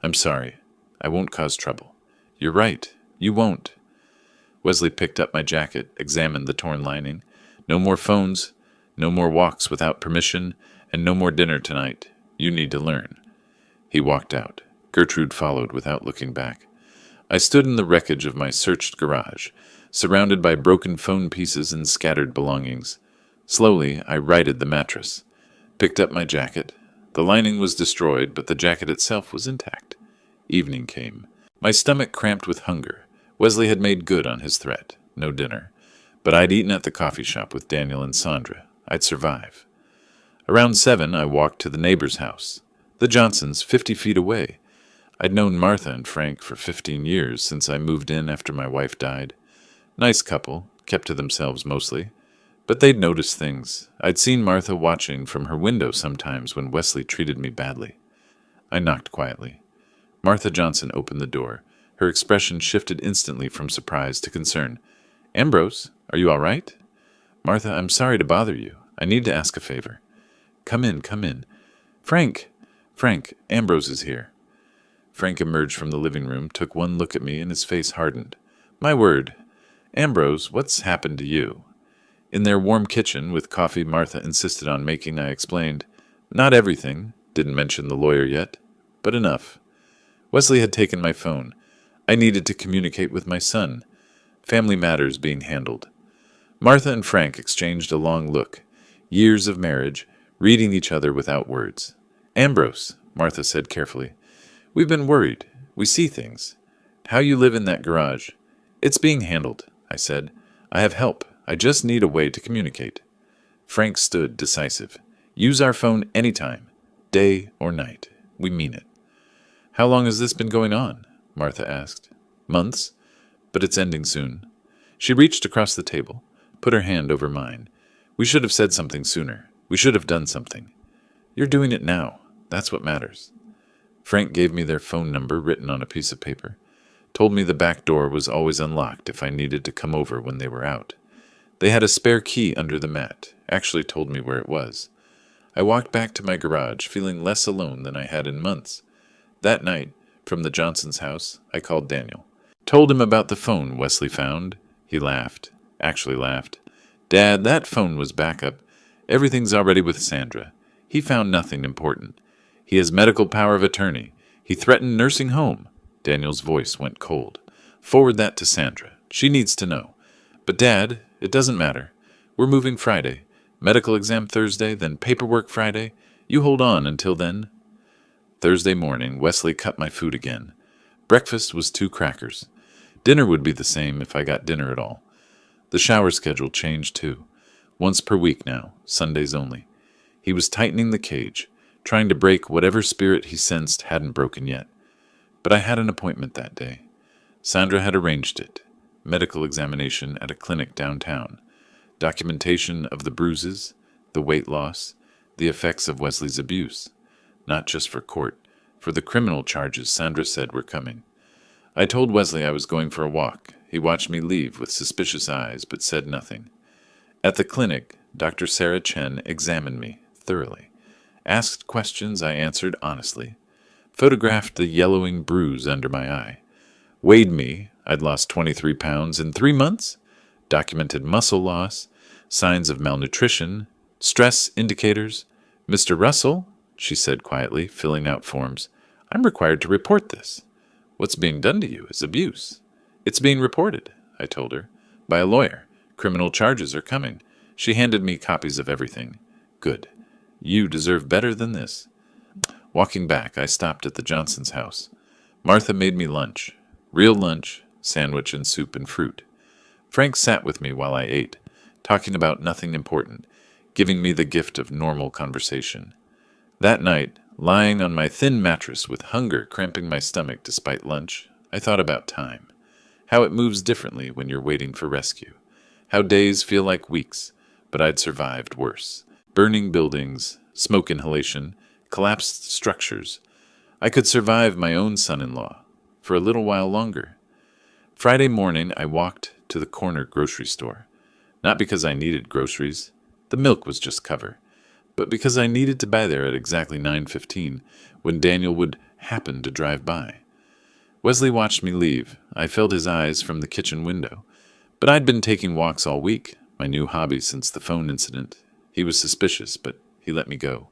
Speaker 1: I'm sorry. I won't cause trouble. You're right. You won't. Wesley picked up my jacket, examined the torn lining. No more phones, no more walks without permission, and no more dinner tonight. You need to learn. He walked out. Gertrude followed without looking back. I stood in the wreckage of my searched garage, surrounded by broken phone pieces and scattered belongings. Slowly, I righted the mattress, picked up my jacket. The lining was destroyed, but the jacket itself was intact. Evening came. My stomach cramped with hunger. Wesley had made good on his threat. No dinner. But I'd eaten at the coffee shop with Daniel and Sandra. I'd survive. Around 7, I walked to the neighbor's house. The Johnsons, 50 feet away. I'd known Martha and Frank for 15 years since I moved in after my wife died. Nice couple, kept to themselves mostly. But they'd noticed things. I'd seen Martha watching from her window sometimes when Wesley treated me badly. I knocked quietly. Martha Johnson opened the door. Her expression shifted instantly from surprise to concern. Ambrose, are you all right? Martha, I'm sorry to bother you. I need to ask a favor. Come in, come in. Frank, Ambrose is here. Frank emerged from the living room, took one look at me, and his face hardened. My word. Ambrose, what's happened to you? In their warm kitchen, with coffee Martha insisted on making, I explained. Not everything. Didn't mention the lawyer yet. But enough. Wesley had taken my phone. I needed to communicate with my son. Family matters being handled. Martha and Frank exchanged a long look. Years of marriage, reading each other without words. Ambrose, Martha said carefully. We've been worried. We see things. How you live in that garage. It's being handled, I said. I have help. I just need a way to communicate. Frank stood decisive. Use our phone anytime, day or night. We mean it. How long has this been going on? Martha asked. Months, but it's ending soon. She reached across the table, put her hand over mine. We should have said something sooner. We should have done something. You're doing it now. That's what matters. Frank gave me their phone number written on a piece of paper. Told me the back door was always unlocked if I needed to come over when they were out. They had a spare key under the mat. Actually told me where it was. I walked back to my garage, feeling less alone than I had in months. That night, from the Johnsons' house, I called Daniel. Told him about the phone Wesley found. He laughed. Actually laughed. Dad, that phone was backup. Everything's already with Sandra. He found nothing important. He has medical power of attorney. He threatened nursing home. Daniel's voice went cold. Forward that to Sandra. She needs to know. But Dad, it doesn't matter. We're moving Friday. Medical exam Thursday, then paperwork Friday. You hold on until then. Thursday morning, Wesley cut my food again. Breakfast was 2 crackers. Dinner would be the same if I got dinner at all. The shower schedule changed too. Once per week now, Sundays only. He was tightening the cage, trying to break whatever spirit he sensed hadn't broken yet. But I had an appointment that day. Sandra had arranged it. Medical examination at a clinic downtown. Documentation of the bruises, the weight loss, the effects of Wesley's abuse. Not just for court, for the criminal charges Sandra said were coming. I told Wesley I was going for a walk. He watched me leave with suspicious eyes, but said nothing. At the clinic, Dr. Sarah Chen examined me thoroughly. Asked questions I answered honestly. Photographed the yellowing bruise under my eye. Weighed me. I'd lost 23 pounds in 3 months. Documented muscle loss, signs of malnutrition, stress indicators. Mr. Russell, she said quietly, filling out forms, I'm required to report this. What's being done to you is abuse. It's being reported, I told her. By a lawyer. Criminal charges are coming. She handed me copies of everything. Good. You deserve better than this. Walking back, I stopped at the Johnsons' house. Martha made me lunch. Real lunch, sandwich and soup and fruit. Frank sat with me while I ate, talking about nothing important, giving me the gift of normal conversation. That night, lying on my thin mattress with hunger cramping my stomach despite lunch, I thought about time. How it moves differently when you're waiting for rescue. How days feel like weeks, but I'd survived worse. Burning buildings, smoke inhalation, collapsed structures. I could survive my own son-in-law for a little while longer. Friday morning, I walked to the corner grocery store. Not because I needed groceries. The milk was just cover. But because I needed to buy there at exactly 9:15 when Daniel would happen to drive by. Wesley watched me leave. I felt his eyes from the kitchen window. But I'd been taking walks all week, my new hobby since the phone incident. He was suspicious, but he let me go.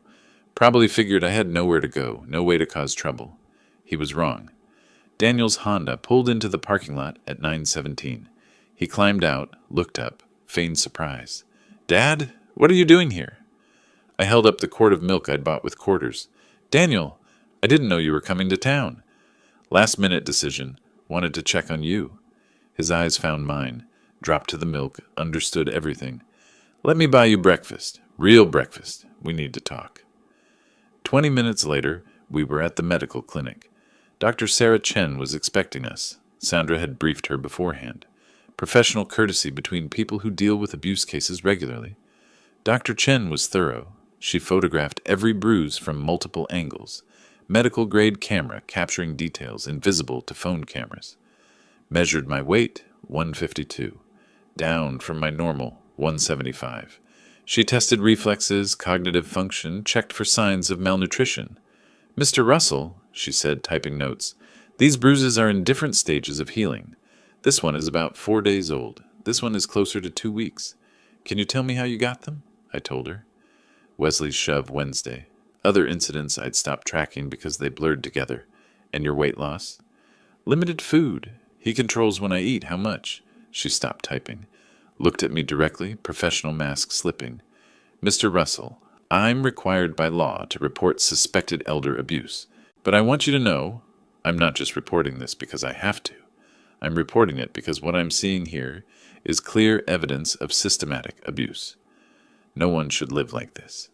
Speaker 1: Probably figured I had nowhere to go, no way to cause trouble. He was wrong. Daniel's Honda pulled into the parking lot at 9:17. He climbed out, looked up, feigned surprise. "Dad, what are you doing here?" I held up the quart of milk I'd bought with quarters. "Daniel, I didn't know you were coming to town." Last-minute decision. Wanted to check on you. His eyes found mine. Dropped to the milk. Understood everything. "Let me buy you breakfast. Real breakfast. We need to talk." 20 minutes later, we were at the medical clinic. Dr. Sarah Chen was expecting us. Sandra had briefed her beforehand. Professional courtesy between people who deal with abuse cases regularly. Dr. Chen was thorough. She photographed every bruise from multiple angles. Medical-grade camera capturing details invisible to phone cameras. Measured my weight, 152. Down from my normal, 175. She tested reflexes, cognitive function, checked for signs of malnutrition. "Mr. Russell," she said, typing notes, "these bruises are in different stages of healing. This one is about 4 days old. This one is closer to 2 weeks. Can you tell me how you got them?" I told her. Wesley's shove Wednesday. Other incidents I'd stopped tracking because they blurred together. "And your weight loss?" "Limited food. He controls when I eat, how much." She stopped typing. Looked at me directly, professional mask slipping. "Mr. Russell, I'm required by law to report suspected elder abuse. But I want you to know, I'm not just reporting this because I have to. I'm reporting it because what I'm seeing here is clear evidence of systematic abuse. No one should live like this."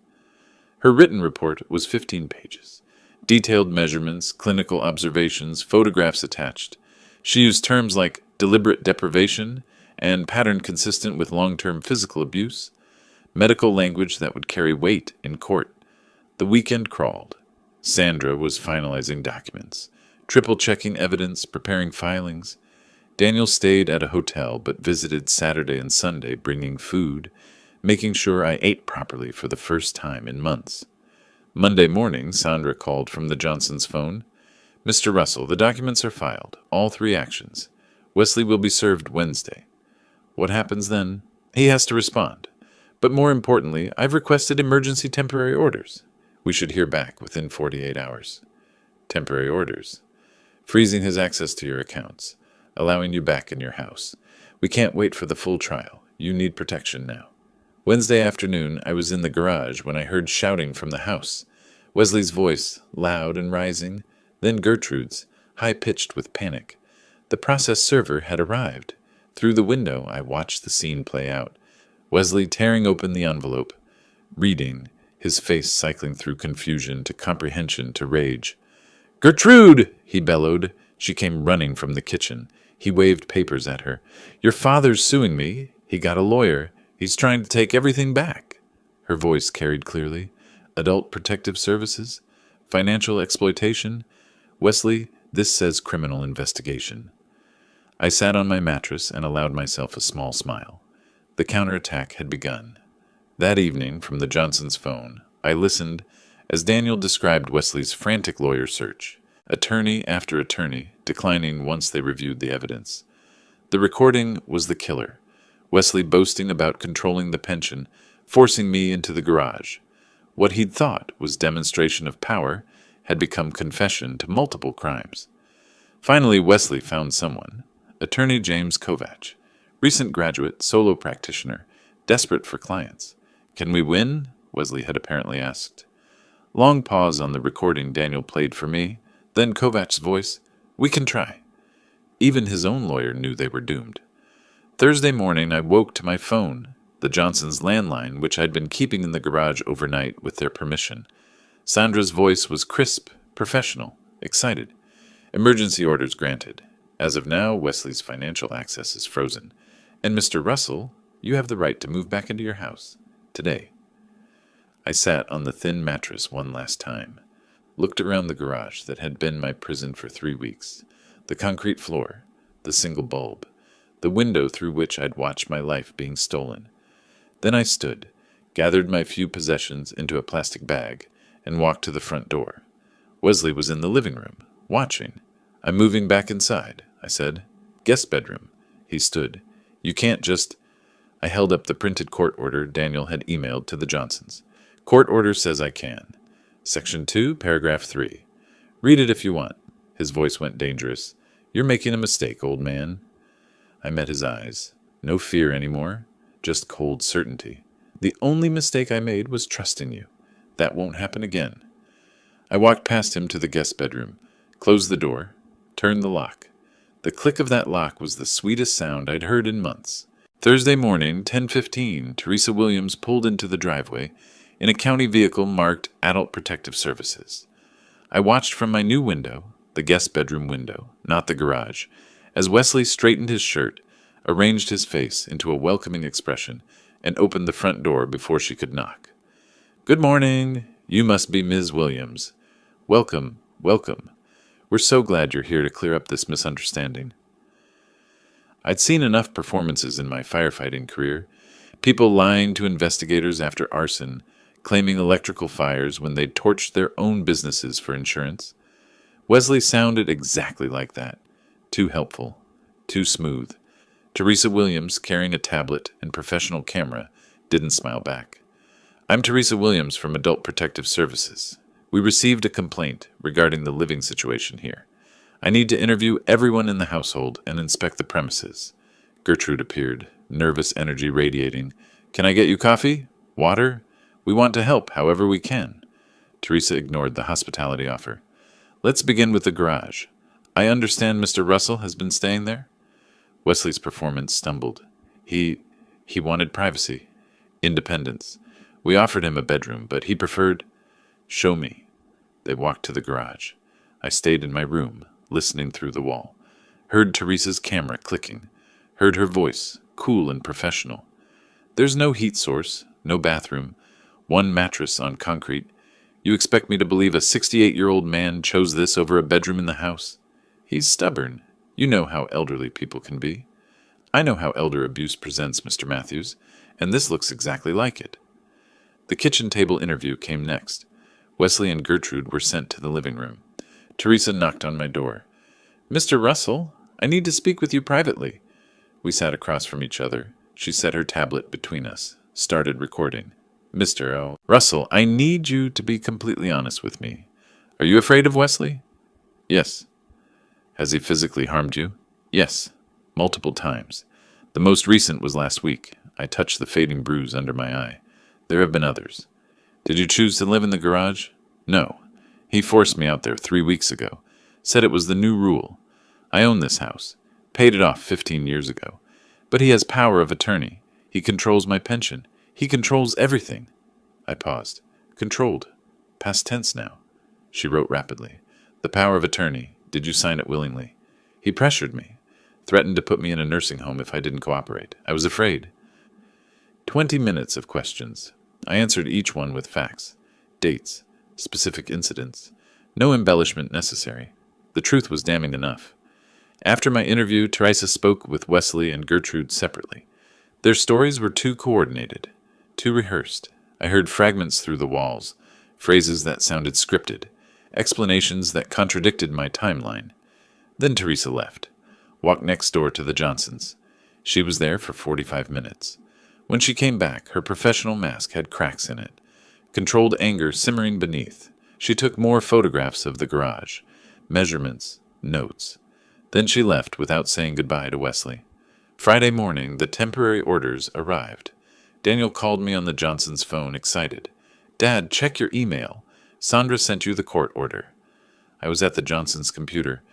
Speaker 1: Her written report was 15 pages. Detailed measurements, clinical observations, photographs attached. She used terms like deliberate deprivation and pattern consistent with long-term physical abuse, medical language that would carry weight in court. The weekend crawled. Sandra was finalizing documents, triple-checking evidence, preparing filings. Daniel stayed at a hotel but visited Saturday and Sunday, bringing food, making sure I ate properly for the first time in months. Monday morning, Sandra called from the Johnsons' phone. "Mr. Russell, the documents are filed, all 3 actions. Wesley will be served Wednesday." What happens then? He has to respond. But more importantly, I've requested emergency temporary orders. We should hear back within 48 hours. Temporary orders. Freezing his access to your accounts. Allowing you back in your house. We can't wait for the full trial. You need protection now. Wednesday afternoon, I was in the garage when I heard shouting from the house. Wesley's voice, loud and rising, then Gertrude's, high-pitched with panic. The process server had arrived. Through the window, I watched the scene play out. Wesley tearing open the envelope, reading, his face cycling through confusion to comprehension to rage. "Gertrude!" he bellowed. She came running from the kitchen. He waved papers at her. "Your father's suing me. He got a lawyer. He's trying to take everything back." Her voice carried clearly. "Adult Protective Services? Financial exploitation? Wesley, this says criminal investigation." I sat on my mattress and allowed myself a small smile. The counterattack had begun. That evening, from the Johnsons' phone, I listened as Daniel described Wesley's frantic lawyer search, attorney after attorney declining once they reviewed the evidence. The recording was the killer. Wesley boasting about controlling the pension, forcing me into the garage. What he'd thought was demonstration of power had become confession to multiple crimes. Finally, Wesley found someone, Attorney James Kovach, Recent graduate, solo practitioner, desperate for clients. Can we win? Wesley had apparently asked. Long pause on the recording Daniel played for me, then Kovach's voice. We can try. Even his own lawyer knew they were doomed. Thursday morning, I woke to my phone, the Johnsons' landline, which I'd been keeping in the garage overnight with their permission. Sandra's voice was crisp, professional, excited. Emergency orders granted. As of now, Wesley's financial access is frozen. And Mr. Russell, you have the right to move back into your house. Today. I sat on the thin mattress one last time, looked around the garage that had been my prison for 3 weeks, the concrete floor, the single bulb, the window through which I'd watched my life being stolen. Then I stood, gathered my few possessions into a plastic bag, and walked to the front door. Wesley was in the living room, watching. I'm moving back inside, I said. Guest bedroom. He stood. You can't just... I held up the printed court order Daniel had emailed to the Johnsons. Court order says I can. Section 2, paragraph 3. Read it if you want. His voice went dangerous. You're making a mistake, old man. I met his eyes. No fear anymore, just cold certainty. The only mistake I made was trusting you. That won't happen again. I walked past him to the guest bedroom, closed the door, turned the lock. The click of that lock was the sweetest sound I'd heard in months. Thursday morning, 10:15, Teresa Williams pulled into the driveway in a county vehicle marked Adult Protective Services. I watched from my new window, the guest bedroom window, not the garage, as Wesley straightened his shirt, arranged his face into a welcoming expression, and opened the front door before she could knock. Good morning. You must be Ms. Williams. Welcome, welcome. We're so glad you're here to clear up this misunderstanding. I'd seen enough performances in my firefighting career. People lying to investigators after arson, claiming electrical fires when they'd torched their own businesses for insurance. Wesley sounded exactly like that. Too helpful. Too smooth. Teresa Williams, carrying a tablet and professional camera, didn't smile back. I'm Teresa Williams from Adult Protective Services. We received a complaint regarding the living situation here. I need to interview everyone in the household and inspect the premises. Gertrude appeared, nervous energy radiating. Can I get you coffee? Water? We want to help however we can. Teresa ignored the hospitality offer. Let's begin with the garage. I understand Mr. Russell has been staying there? Wesley's performance stumbled. He wanted privacy, independence. We offered him a bedroom, but he preferred... Show me. They walked to the garage. I stayed in my room, listening through the wall. Heard Teresa's camera clicking. Heard her voice, cool and professional. There's no heat source, no bathroom, one mattress on concrete. You expect me to believe a 68-year-old man chose this over a bedroom in the house? He's stubborn. You know how elderly people can be. I know how elder abuse presents, Mr. Matthews, and this looks exactly like it. The kitchen table interview came next. Wesley and Gertrude were sent to the living room. Teresa knocked on my door. Mr. Russell, I need to speak with you privately. We sat across from each other. She set her tablet between us, started recording. Mr. Russell, I need you to be completely honest with me. Are you afraid of Wesley? Yes. Has he physically harmed you? Yes, multiple times. The most recent was last week. I touched the fading bruise under my eye. There have been others. Did you choose to live in the garage? No. He forced me out there 3 weeks ago. Said it was the new rule. I own this house. Paid it off 15 years ago. But he has power of attorney. He controls my pension. He controls everything. I paused. Controlled. Past tense now. She wrote rapidly. The power of attorney. Did you sign it willingly? He pressured me. Threatened to put me in a nursing home if I didn't cooperate. I was afraid. 20 minutes of questions. I answered each one with facts, dates, specific incidents. No embellishment necessary. The truth was damning enough. After my interview, Teresa spoke with Wesley and Gertrude separately. Their stories were too coordinated, too rehearsed. I heard fragments through the walls, phrases that sounded scripted, explanations that contradicted my timeline. Then Teresa left, walked next door to the Johnsons. She was there for 45 minutes. When she came back, her professional mask had cracks in it, controlled anger simmering beneath. She took more photographs of the garage, measurements, notes. Then she left without saying goodbye to Wesley. Friday morning, the temporary orders arrived. Daniel called me on the Johnsons' phone, excited. "Dad, check your email. Sandra sent you the court order." I was at the Johnsons' computer,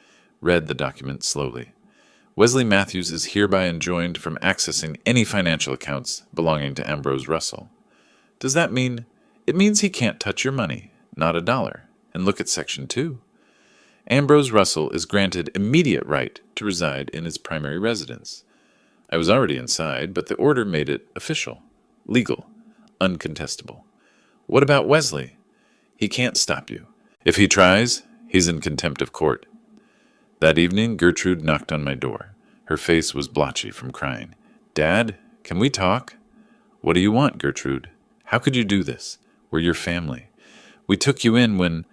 Speaker 1: read the document slowly. Wesley Matthews is hereby enjoined from accessing any financial accounts belonging to Ambrose Russell. Does that mean? It means he can't touch your money, not a dollar. And look at Section 2. Ambrose Russell is granted immediate right to reside in his primary residence. I was already inside, but the order made it official, legal, uncontestable. What about Wesley? He can't stop you. If he tries, he's in contempt of court. That evening, Gertrude knocked on my door. Her face was blotchy from crying. "Dad, can we talk?" "What do you want, Gertrude? How could you do this? We're your family. We took you in when—"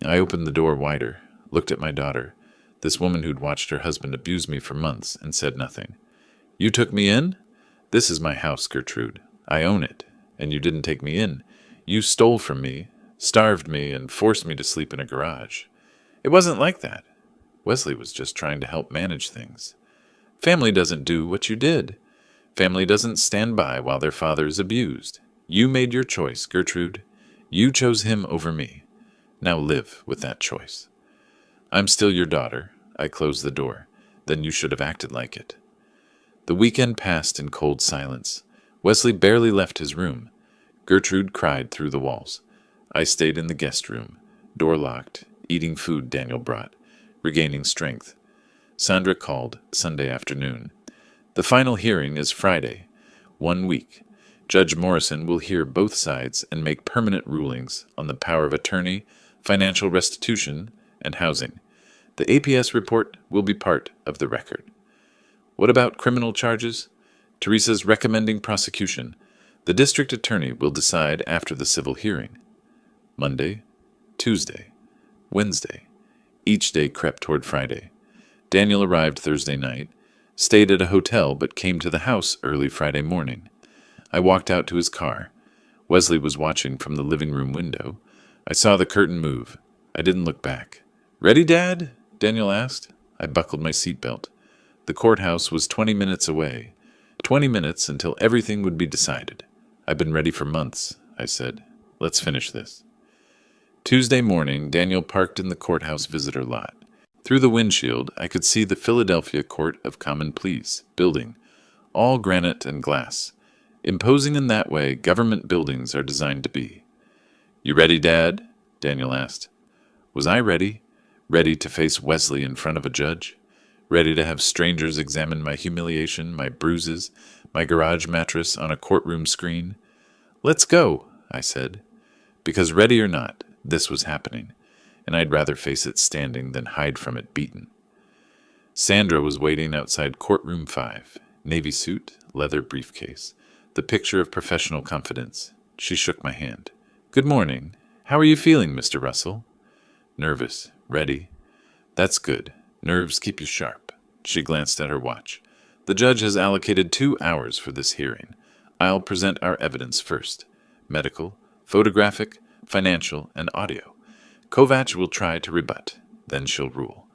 Speaker 1: I opened the door wider, looked at my daughter, this woman who'd watched her husband abuse me for months, and said nothing. "You took me in? This is my house, Gertrude. I own it. And you didn't take me in. You stole from me, starved me, and forced me to sleep in a garage. It wasn't like that. Wesley was just trying to help manage things. Family doesn't do what you did. Family doesn't stand by while their father is abused. You made your choice, Gertrude. You chose him over me. Now live with that choice. I'm still your daughter." I closed the door. "Then you should have acted like it." The weekend passed in cold silence. Wesley barely left his room. Gertrude cried through the walls. I stayed in the guest room, door locked, eating food Daniel brought, regaining strength. Sandra called Sunday afternoon. The final hearing is Friday. 1 week. Judge Morrison will hear both sides and make permanent rulings on the power of attorney, financial restitution, and housing. The APS report will be part of the record. What about criminal charges? Teresa's recommending prosecution. The district attorney will decide after the civil hearing. Monday, Tuesday, Wednesday. Each day crept toward Friday. Daniel arrived Thursday night, stayed at a hotel but came to the house early Friday morning. I walked out to his car. Wesley was watching from the living room window. I saw the curtain move. I didn't look back. "Ready, Dad?" Daniel asked. I buckled my seatbelt. The courthouse was 20 minutes away. 20 minutes until everything would be decided. "I've been ready for months," I said. "Let's finish this." Tuesday morning, Daniel parked in the courthouse visitor lot. Through the windshield, I could see the Philadelphia Court of Common Pleas building, all granite and glass, imposing in that way government buildings are designed to be. "You ready, Dad?" Daniel asked. Was I ready? Ready to face Wesley in front of a judge? Ready to have strangers examine my humiliation, my bruises, my garage mattress on a courtroom screen? "Let's go," I said. Because ready or not, this was happening, and I'd rather face it standing than hide from it beaten. Sandra was waiting outside courtroom 5, navy suit, leather briefcase, the picture of professional confidence. She shook my hand. "Good morning. How are you feeling, Mr. Russell?" "Nervous. Ready." "That's good. Nerves keep you sharp." She glanced at her watch. "The judge has allocated 2 hours for this hearing. I'll present our evidence first. Medical, photographic, financial, and audio. Kovach will try to rebut. Then she'll rule.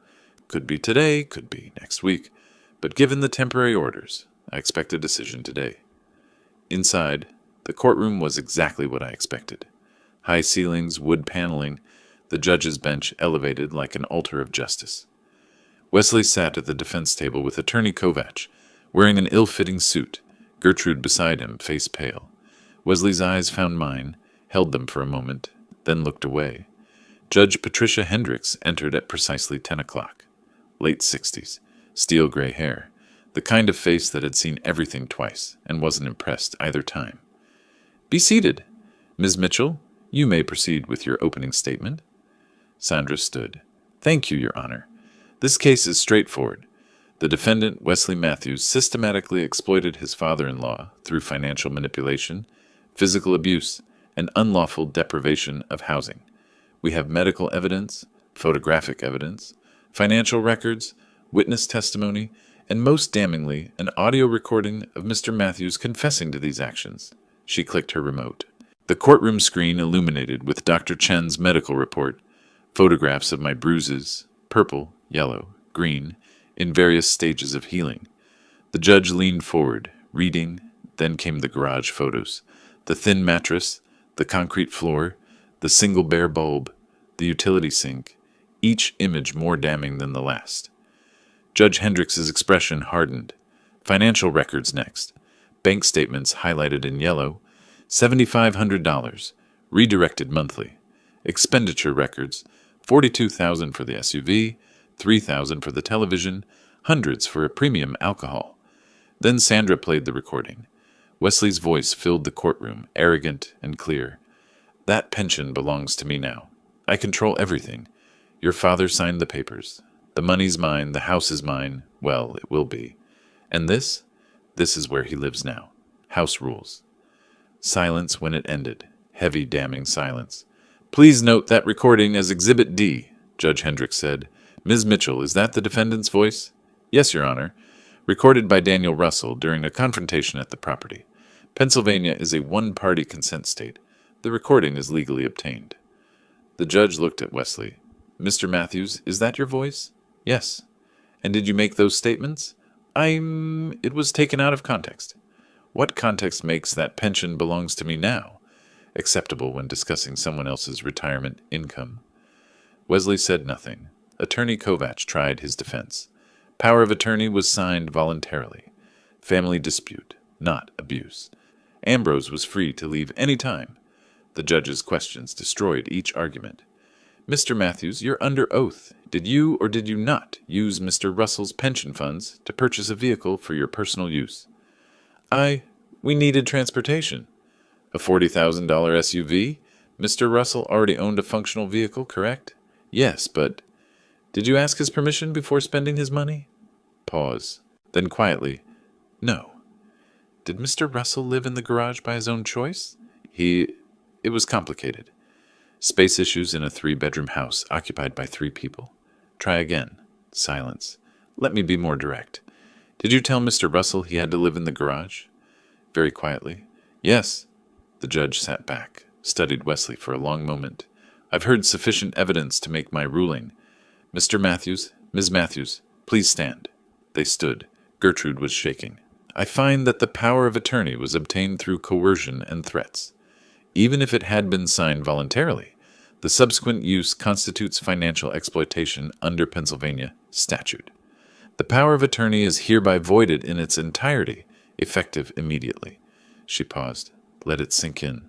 Speaker 1: Could be today, could be next week. But given the temporary orders, I expect a decision today." Inside, the courtroom was exactly what I expected. High ceilings, wood paneling, the judge's bench elevated like an altar of justice. Wesley sat at the defense table with Attorney Kovach, wearing an ill-fitting suit, Gertrude beside him, face pale. Wesley's eyes found mine, held them for a moment, then looked away. Judge Patricia Hendricks entered at precisely 10 o'clock. Late 60s, steel-gray hair, the kind of face that had seen everything twice and wasn't impressed either time. "Be seated. Ms. Mitchell, you may proceed with your opening statement." Sandra stood. "Thank you, Your Honor. This case is straightforward. The defendant, Wesley Matthews, systematically exploited his father-in-law through financial manipulation, physical abuse, and unlawful deprivation of housing. We have medical evidence, photographic evidence, financial records, witness testimony, and most damningly, an audio recording of Mr. Matthews confessing to these actions." She clicked her remote. The courtroom screen illuminated with Dr. Chen's medical report, photographs of my bruises, purple, yellow, green, in various stages of healing. The judge leaned forward, reading. Then came the garage photos. The thin mattress, the concrete floor, the single bare bulb, the utility sink, each image more damning than the last. Judge Hendricks's expression hardened. Financial records next. Bank statements highlighted in yellow. $7,500, redirected monthly. Expenditure records. $42,000 for the SUV, $3,000 for the television, hundreds for a premium alcohol. Then Sandra played the recording. Wesley's voice filled the courtroom, arrogant and clear. That pension belongs to me now. I control everything. Your father signed the papers. The money's mine, the house is mine. Well, it will be. And this is where he lives now. House rules. Silence when it ended. Heavy, damning silence. Please note that recording as Exhibit D, Judge Hendricks said. Ms. Mitchell, is that the defendant's voice? Yes, Your Honor. Recorded by Daniel Russell during a confrontation at the property. Pennsylvania is a one-party consent state. The recording is legally obtained. The judge looked at Wesley. Mr. Matthews, is that your voice? Yes. And did you make those statements? It was taken out of context. What context makes that pension belongs to me now acceptable when discussing someone else's retirement income? Wesley said nothing. Attorney Kovach tried his defense. Power of attorney was signed voluntarily. Family dispute, not abuse. Ambrose was free to leave any time. The judge's questions destroyed each argument. Mr. Matthews, you're under oath. Did you or did you not use Mr. Russell's pension funds to purchase a vehicle for your personal use? We needed transportation. A $40,000 SUV? Mr. Russell already owned a functional vehicle, correct? Yes, but did you ask his permission before spending his money? Pause. Then quietly, no. Did Mr. Russell live in the garage by his own choice? It was complicated. Space issues in a 3-bedroom house occupied by 3 people. Try again. Silence. Let me be more direct. Did you tell Mr. Russell he had to live in the garage? Very quietly. Yes. The judge sat back, studied Wesley for a long moment. I've heard sufficient evidence to make my ruling. Mr. Matthews, Ms. Matthews, please stand. They stood. Gertrude was shaking. I find that the power of attorney was obtained through coercion and threats. Even if it had been signed voluntarily, the subsequent use constitutes financial exploitation under Pennsylvania statute. The power of attorney is hereby voided in its entirety, effective immediately. She paused. Let it sink in.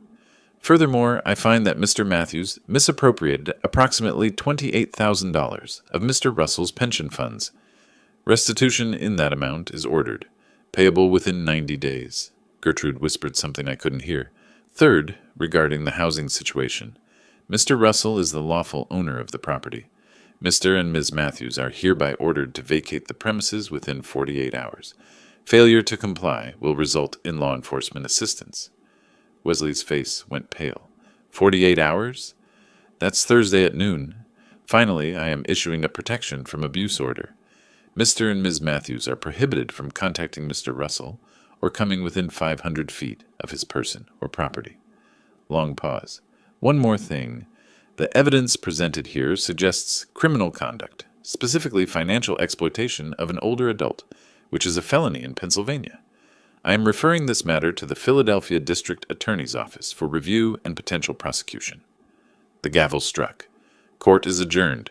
Speaker 1: Furthermore, I find that Mr. Matthews misappropriated approximately $28,000 of Mr. Russell's pension funds. Restitution in that amount is ordered, payable within 90 days. Gertrude whispered something I couldn't hear. Third, regarding the housing situation, Mr. Russell is the lawful owner of the property. Mr. and Ms. Matthews are hereby ordered to vacate the premises within 48 hours. Failure to comply will result in law enforcement assistance. Wesley's face went pale. 48 hours? That's Thursday at noon. Finally, I am issuing a protection from abuse order. Mr. and Ms. Matthews are prohibited from contacting Mr. Russell or coming within 500 feet of his person or property. Long pause. One more thing. The evidence presented here suggests criminal conduct, specifically financial exploitation of an older adult, which is a felony in Pennsylvania. I am referring this matter to the Philadelphia District Attorney's Office for review and potential prosecution. The gavel struck. Court is adjourned.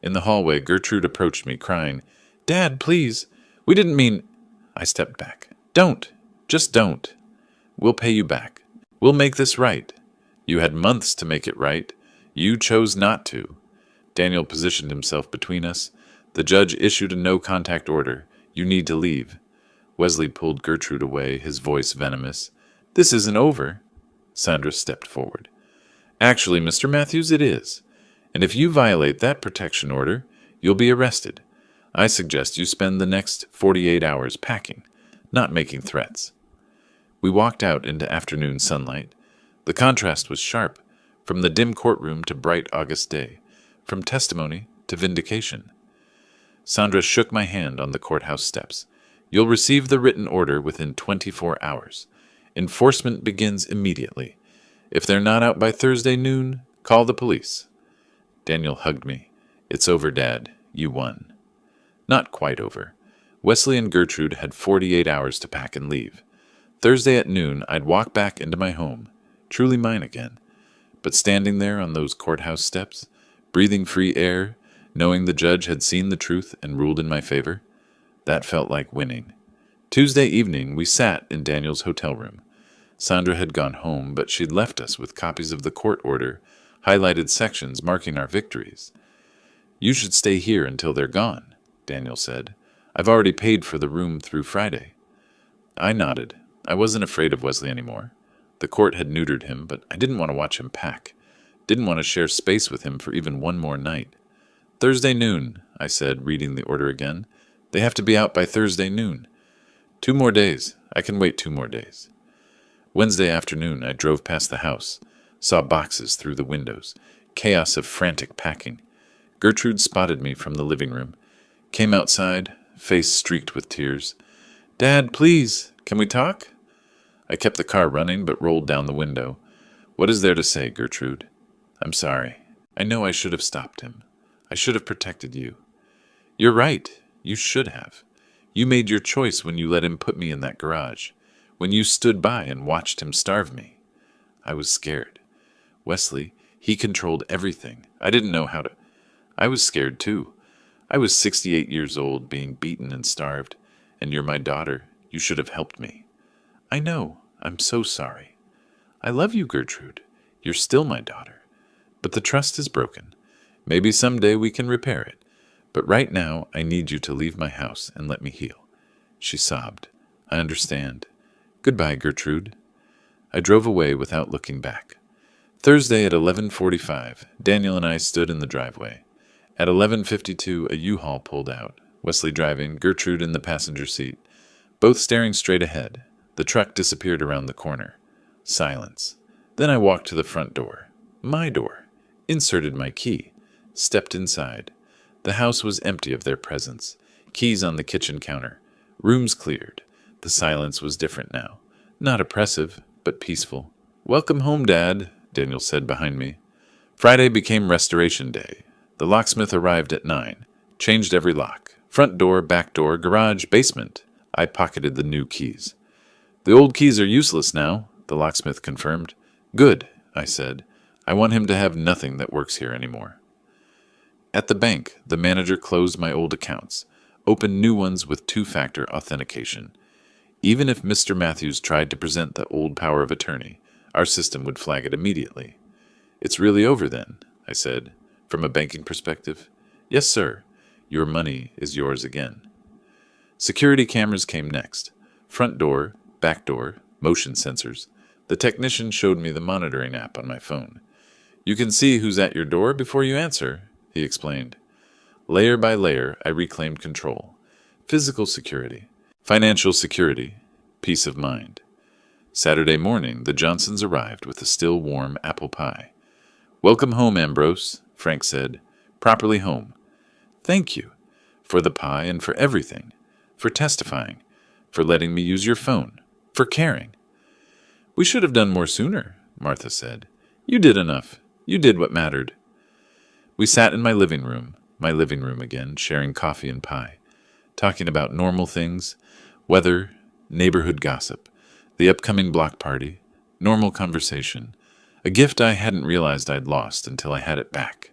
Speaker 1: In the hallway, Gertrude approached me, crying, Dad, please. We didn't mean... I stepped back. Don't. Just don't. We'll pay you back. We'll make this right. You had months to make it right. You chose not to. Daniel positioned himself between us. The judge issued a no-contact order. You need to leave. Wesley pulled Gertrude away, his voice venomous. This isn't over. Sandra stepped forward. Actually, Mr. Matthews, it is. And if you violate that protection order, you'll be arrested. I suggest you spend the next 48 hours packing, not making threats. We walked out into afternoon sunlight. The contrast was sharp, from the dim courtroom to bright August day, from testimony to vindication. Sandra shook my hand on the courthouse steps. You'll receive the written order within 24 hours. Enforcement begins immediately. If they're not out by Thursday noon, call the police. Daniel hugged me. It's over, Dad. You won. Not quite over. Wesley and Gertrude had 48 hours to pack and leave. Thursday at noon, I'd walk back into my home, truly mine again. But standing there on those courthouse steps, breathing free air, knowing the judge had seen the truth and ruled in my favor, that felt like winning. Tuesday evening, we sat in Daniel's hotel room. Sandra had gone home, but she'd left us with copies of the court order, highlighted sections marking our victories. "You should stay here until they're gone," Daniel said. "I've already paid for the room through Friday." I nodded. I wasn't afraid of Wesley anymore. The court had neutered him, but I didn't want to watch him pack. Didn't want to share space with him for even one more night. "Thursday noon," I said, reading the order again. "They have to be out by Thursday noon. 2 more days. I can wait 2 more days." Wednesday afternoon, I drove past the house, saw boxes through the windows, chaos of frantic packing. Gertrude spotted me from the living room, came outside, face streaked with tears. "Dad, please, can we talk?" I kept the car running but rolled down the window. "What is there to say, Gertrude?" "I'm sorry. I know I should have stopped him. I should have protected you." "You're right. You should have. You made your choice when you let him put me in that garage, when you stood by and watched him starve me." I was scared. Wesley, he controlled everything. I didn't know how to. I was scared too. I was 68 years old, being beaten and starved, and you're my daughter. You should have helped me. "I know. I'm so sorry." "I love you, Gertrude. You're still my daughter. But the trust is broken. Maybe someday we can repair it. But right now, I need you to leave my house and let me heal." She sobbed. "I understand. Goodbye, Gertrude." I drove away without looking back. Thursday at 11:45, Daniel and I stood in the driveway. At 11:52, a U-Haul pulled out, Wesley driving, Gertrude in the passenger seat, both staring straight ahead. The truck disappeared around the corner. Silence. Then I walked to the front door. My door. Inserted my key. Stepped inside. The house was empty of their presence. Keys on the kitchen counter. Rooms cleared. The silence was different now. Not oppressive, but peaceful. "Welcome home, Dad," Daniel said behind me. Friday became Restoration Day. The locksmith arrived at 9. Changed every lock. Front door, back door, garage, basement. I pocketed the new keys. "The old keys are useless now," the locksmith confirmed. "Good," I said. "I want him to have nothing that works here anymore." At the bank, the manager closed my old accounts, opened new ones with 2-factor authentication. Even if Mr. Matthews tried to present the old power of attorney, our system would flag it immediately. "It's really over then," I said, "from a banking perspective?" "Yes, sir. Your money is yours again." Security cameras came next. Front door, back door, motion sensors. The technician showed me the monitoring app on my phone. "You can see who's at your door before you answer," he explained. Layer by layer, I reclaimed control. Physical security, financial security, peace of mind. Saturday morning, the Johnsons arrived with a still warm apple pie. "Welcome home, Ambrose," Frank said. "Properly home." "Thank you. For the pie and for everything. For testifying. For letting me use your phone. For caring." "We should have done more sooner," Martha said. "You did enough. You did what mattered." We sat in my living room again, sharing coffee and pie, talking about normal things, weather, neighborhood gossip, the upcoming block party, normal conversation, a gift I hadn't realized I'd lost until I had it back.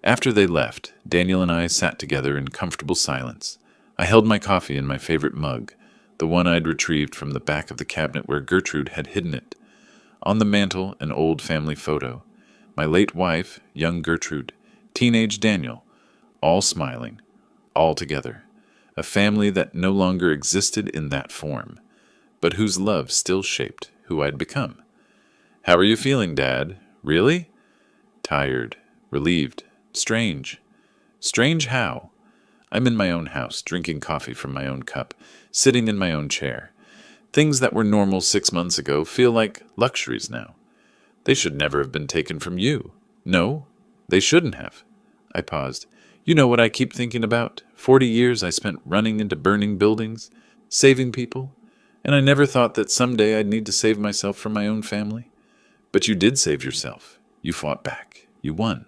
Speaker 1: After they left, Daniel and I sat together in comfortable silence. I held my coffee in my favorite mug, the one I'd retrieved from the back of the cabinet where Gertrude had hidden it. On the mantel, an old family photo. My late wife, young Gertrude, teenage Daniel, all smiling, all together. A family that no longer existed in that form, but whose love still shaped who I'd become. "How are you feeling, Dad? Really?" "Tired, relieved, strange." "Strange how?" "I'm in my own house, drinking coffee from my own cup, sitting in my own chair. Things that were normal 6 months ago feel like luxuries now. They should never have been taken from you. No, they shouldn't have." I paused. "You know what I keep thinking about? 40 years I spent running into burning buildings, saving people, and I never thought that someday I'd need to save myself from my own family. But you did save yourself. You fought back. You won."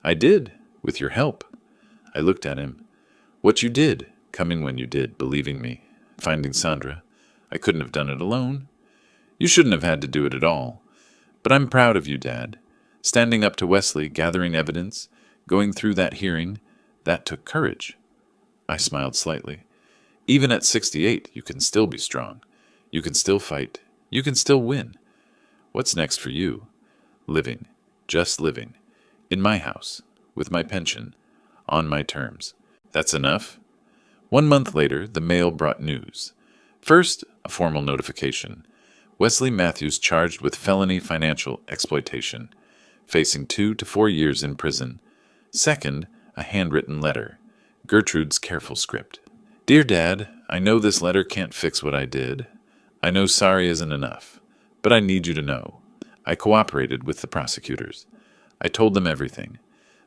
Speaker 1: "I did, with your help." I looked at him. "What you did, Coming when you did, believing me, finding Sandra. I couldn't have done it alone. You shouldn't have had to do it at all. But I'm proud of you, Dad. Standing up to Wesley, gathering evidence, going through that hearing, that took courage. I smiled slightly. Even at 68, you can still be strong. You can still fight. You can still win. What's next for you? Living. Just living. In my house. With my pension. On my terms. That's enough? 1 month later, the mail brought news. First, a formal notification. Wesley Matthews charged with felony financial exploitation, facing 2 to 4 years in prison. Second, a handwritten letter. Gertrude's careful script. Dear Dad, I know this letter can't fix what I did. I know sorry isn't enough, but I need you to know. I cooperated with the prosecutors. I told them everything.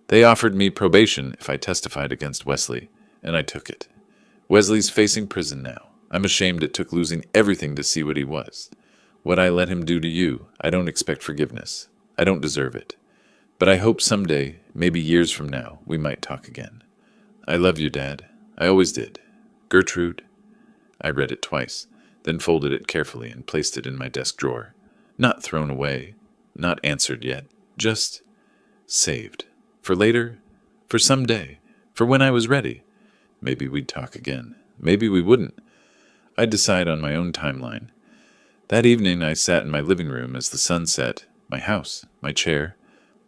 Speaker 1: They offered me probation if I testified against Wesley, and I took it. Wesley's facing prison now. I'm ashamed it took losing everything to see what he was. What I let him do to you, I don't expect forgiveness. I don't deserve it. But I hope someday, maybe years from now, we might talk again. I love you, Dad. I always did. Gertrude. I read it twice, then folded it carefully and placed it in my desk drawer. Not thrown away, not answered yet, just saved. For later, for someday, for when I was ready. Maybe we'd talk again. Maybe we wouldn't. I'd decide on my own timeline. That evening I sat in my living room as the sun set, my house, my chair,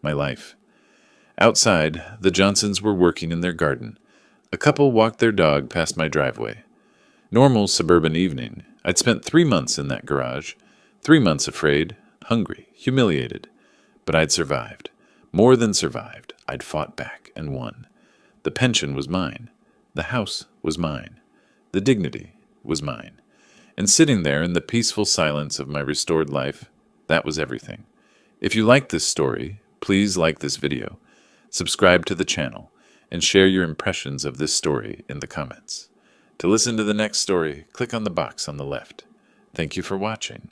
Speaker 1: my life. Outside, the Johnsons were working in their garden. A couple walked their dog past my driveway. Normal suburban evening. I'd spent 3 months in that garage. 3 months afraid, hungry, humiliated. But I'd survived. More than survived. I'd fought back and won. The pension was mine. The house was mine. The dignity was mine. And sitting there in the peaceful silence of my restored life, that was everything. If you like this story, please like this video, subscribe to the channel, and share your impressions of this story in the comments. To listen to the next story, click on the box on the left. Thank you for watching.